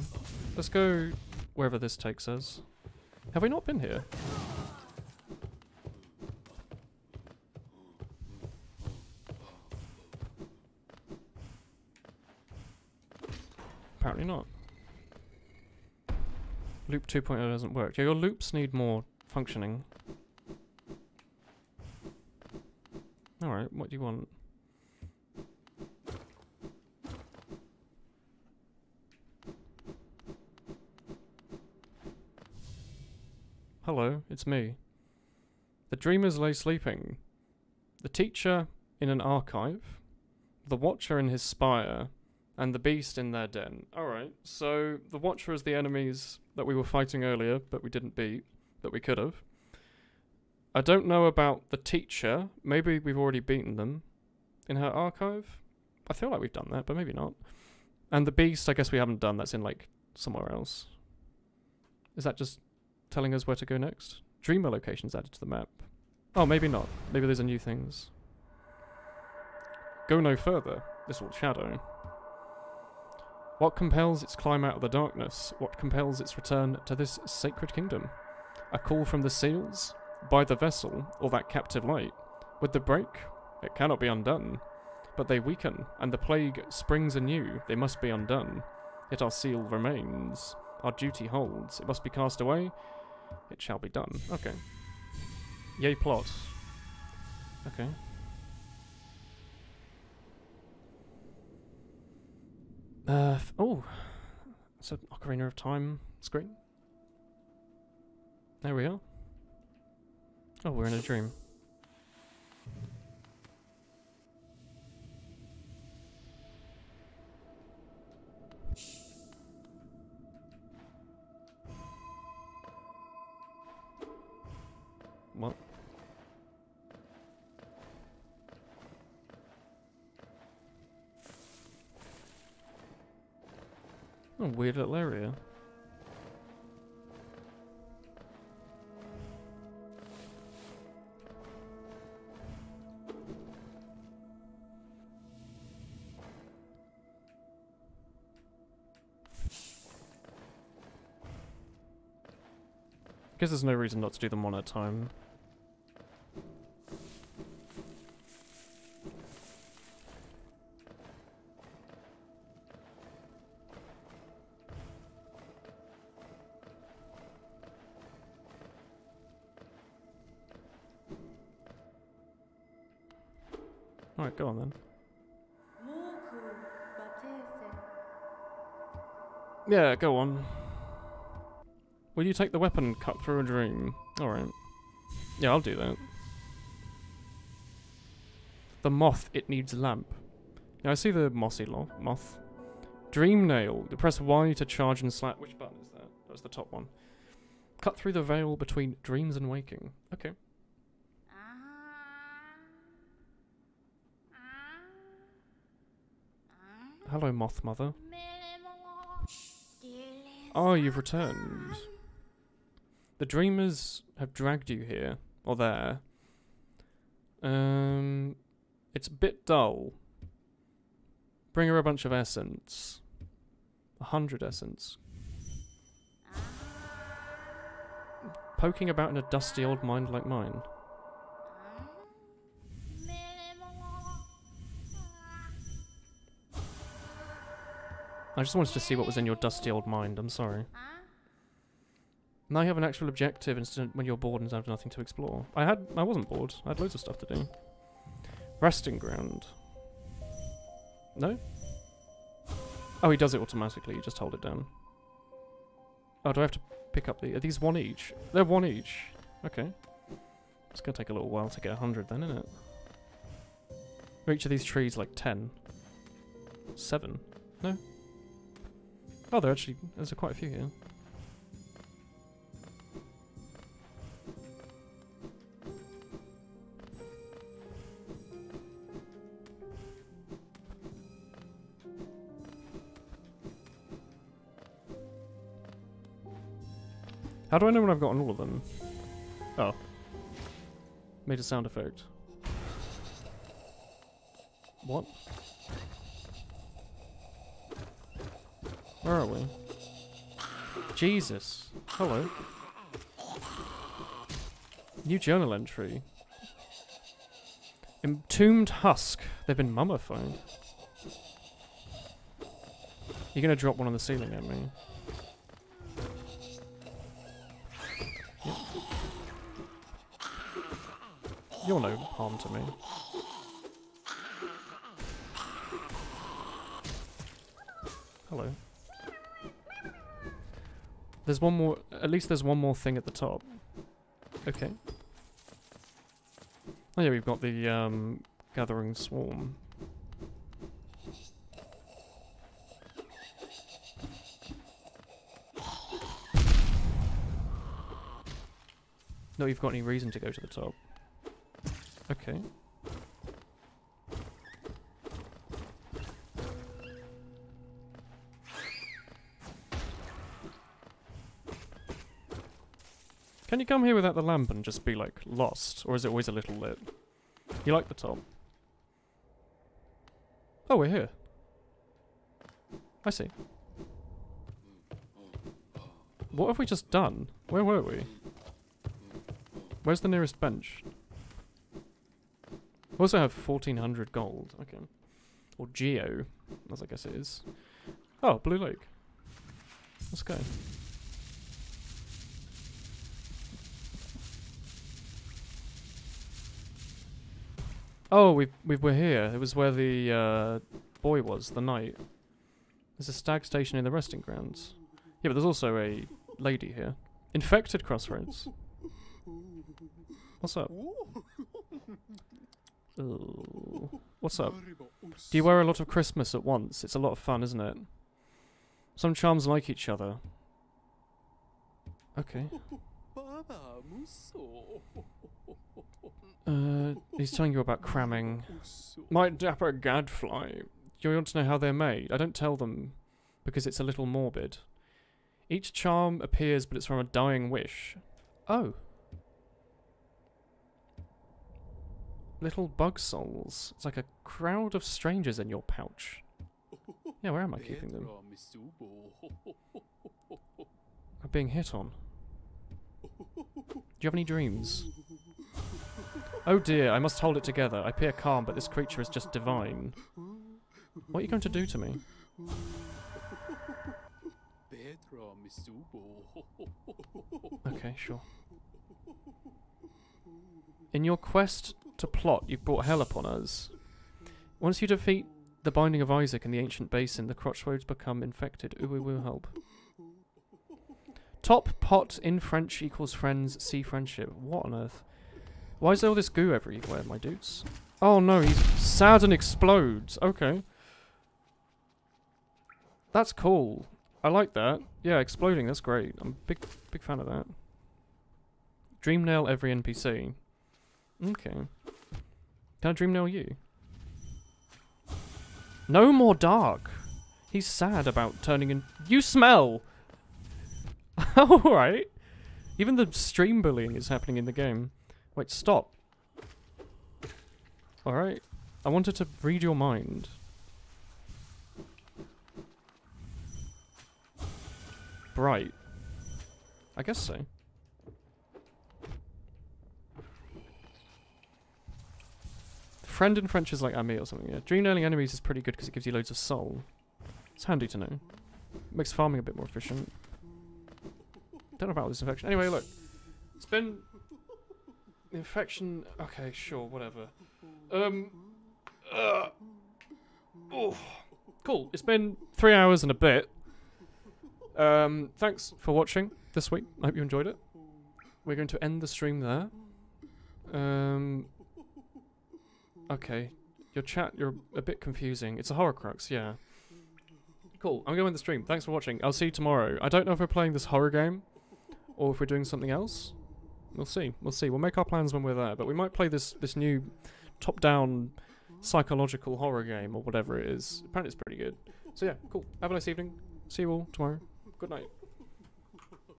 Let's go wherever this takes us. Have we not been here? Apparently not. Loop 2.0 doesn't work. Yeah, your loops need more functioning. Alright, what do you want? Hello, it's me. The dreamers lay sleeping. The teacher in an archive. The watcher in his spire. And the beast in their den. Alright, so the watcher is the enemies that we were fighting earlier, but we didn't beat. That we could have. I don't know about the teacher. Maybe we've already beaten them. In her archive? I feel like we've done that, but maybe not. And the beast, I guess we haven't done. That's in, like, somewhere else. Is that just telling us where to go next? Dreamer locations added to the map. Oh, maybe not. Maybe these are new things. Go no further. This will shadow. What compels its climb out of the darkness? What compels its return to this sacred kingdom? A call from the seals? By the vessel? Or that captive light? With the break? It cannot be undone. But they weaken, and the plague springs anew. They must be undone. Yet our seal remains. Our duty holds. It must be cast away. It shall be done. Okay. Yay plot. Okay. Oh! It's an Ocarina of Time screen. There we are. Oh, we're in a dream. What? Oh, weird little area. Guess there's no reason not to do them one at a time. Alright, go on then. Yeah, go on. Will you take the weapon and cut through a dream? Alright. Yeah, I'll do that. The moth, it needs lamp. Yeah, I see the mossy moth. Dream nail. You press Y to charge and slap. Which button is that? That's the top one. Cut through the veil between dreams and waking. Okay. Hello, Moth Mother. Oh, you've returned. The dreamers have dragged you here. Or there. It's a bit dull. Bring her a bunch of essence. 100 essence. Poking about in a dusty old mind like mine. I just wanted to see what was in your dusty old mind, I'm sorry. Now you have an actual objective instead when you're bored and have nothing to explore. I wasn't bored, I had loads of stuff to do. Resting ground. No? Oh, he does it automatically, you just hold it down. Oh, do I have to pick up the... Are these one each? They're one each. Okay. It's gonna take a little while to get 100 then, isn't it? Are each of these trees like 10? 7? No? Oh, there's quite a few here. How do I know when I've gotten all of them? Oh. Made a sound effect. What? Where are we? Jesus. Hello. New journal entry. Entombed husk. They've been mummified. You're gonna drop one on the ceiling at me. Yep. You're no harm to me. Hello. There's one more, at least there's one more thing at the top. Okay. Oh yeah, we've got the gathering swarm. Not you've got any reason to go to the top. Okay. Can you come here without the lamp and just be, like, lost? Or is it always a little lit? You like the top? Oh, we're here. I see. What have we just done? Where were we? Where's the nearest bench? We also have 1400 gold. Okay. Or geo, as I guess it is. Oh, Blue Lake. Let's go. Oh, we're here. It was where the boy was, the knight. There's a stag station in the resting grounds. Yeah, but there's also a lady here. Infected crossroads. What's up? Ooh. What's up? Do you wear a lot of Christmas at once? It's a lot of fun, isn't it? Some charms like each other. Okay. He's telling you about cramming. My dapper gadfly. Do you want to know how they're made? I don't tell them, because it's a little morbid. Each charm appears, but it's from a dying wish. Oh. Little bug souls. It's like a crowd of strangers in your pouch. Yeah, where am I keeping them? I'm being hit on. Do you have any dreams? Oh dear, I must hold it together. I appear calm, but this creature is just divine. What are you going to do to me? Okay, sure. In your quest to plot, you've brought hell upon us. Once you defeat the Binding of Isaac in the ancient basin, the crossroads become infected. Ooh, we will help. Top pot in French equals friends, see friendship. What on earth? Why is there all this goo everywhere, my dudes? Oh no, he's sad and explodes. Okay. That's cool. I like that. Yeah, exploding, that's great. I'm a big fan of that. Dream nail every NPC. Okay. Can I dream nail you? No more dark. He's sad about turning in. You smell! Alright. Even the stream bullying is happening in the game. Wait, stop. Alright. I wanted to read your mind. Bright. I guess so. Friend in French is like ami or something, yeah. Dream nailing enemies is pretty good because it gives you loads of soul. It's handy to know. Makes farming a bit more efficient. Don't know about this infection. Anyway, look. It's been... Infection... Okay, sure, whatever. Oh. Cool. It's been 3 hours and a bit. Thanks for watching this week. I hope you enjoyed it. We're going to end the stream there. Okay. Your chat, you're a bit confusing. It's a Horcrux, yeah. Cool, I'm going to end the stream. Thanks for watching. I'll see you tomorrow. I don't know if we're playing this horror game, or if we're doing something else. We'll see. We'll see. We'll make our plans when we're there. But we might play this new top-down psychological horror game, or whatever it is. Apparently it's pretty good. So yeah, cool. Have a nice evening. See you all tomorrow. Good night.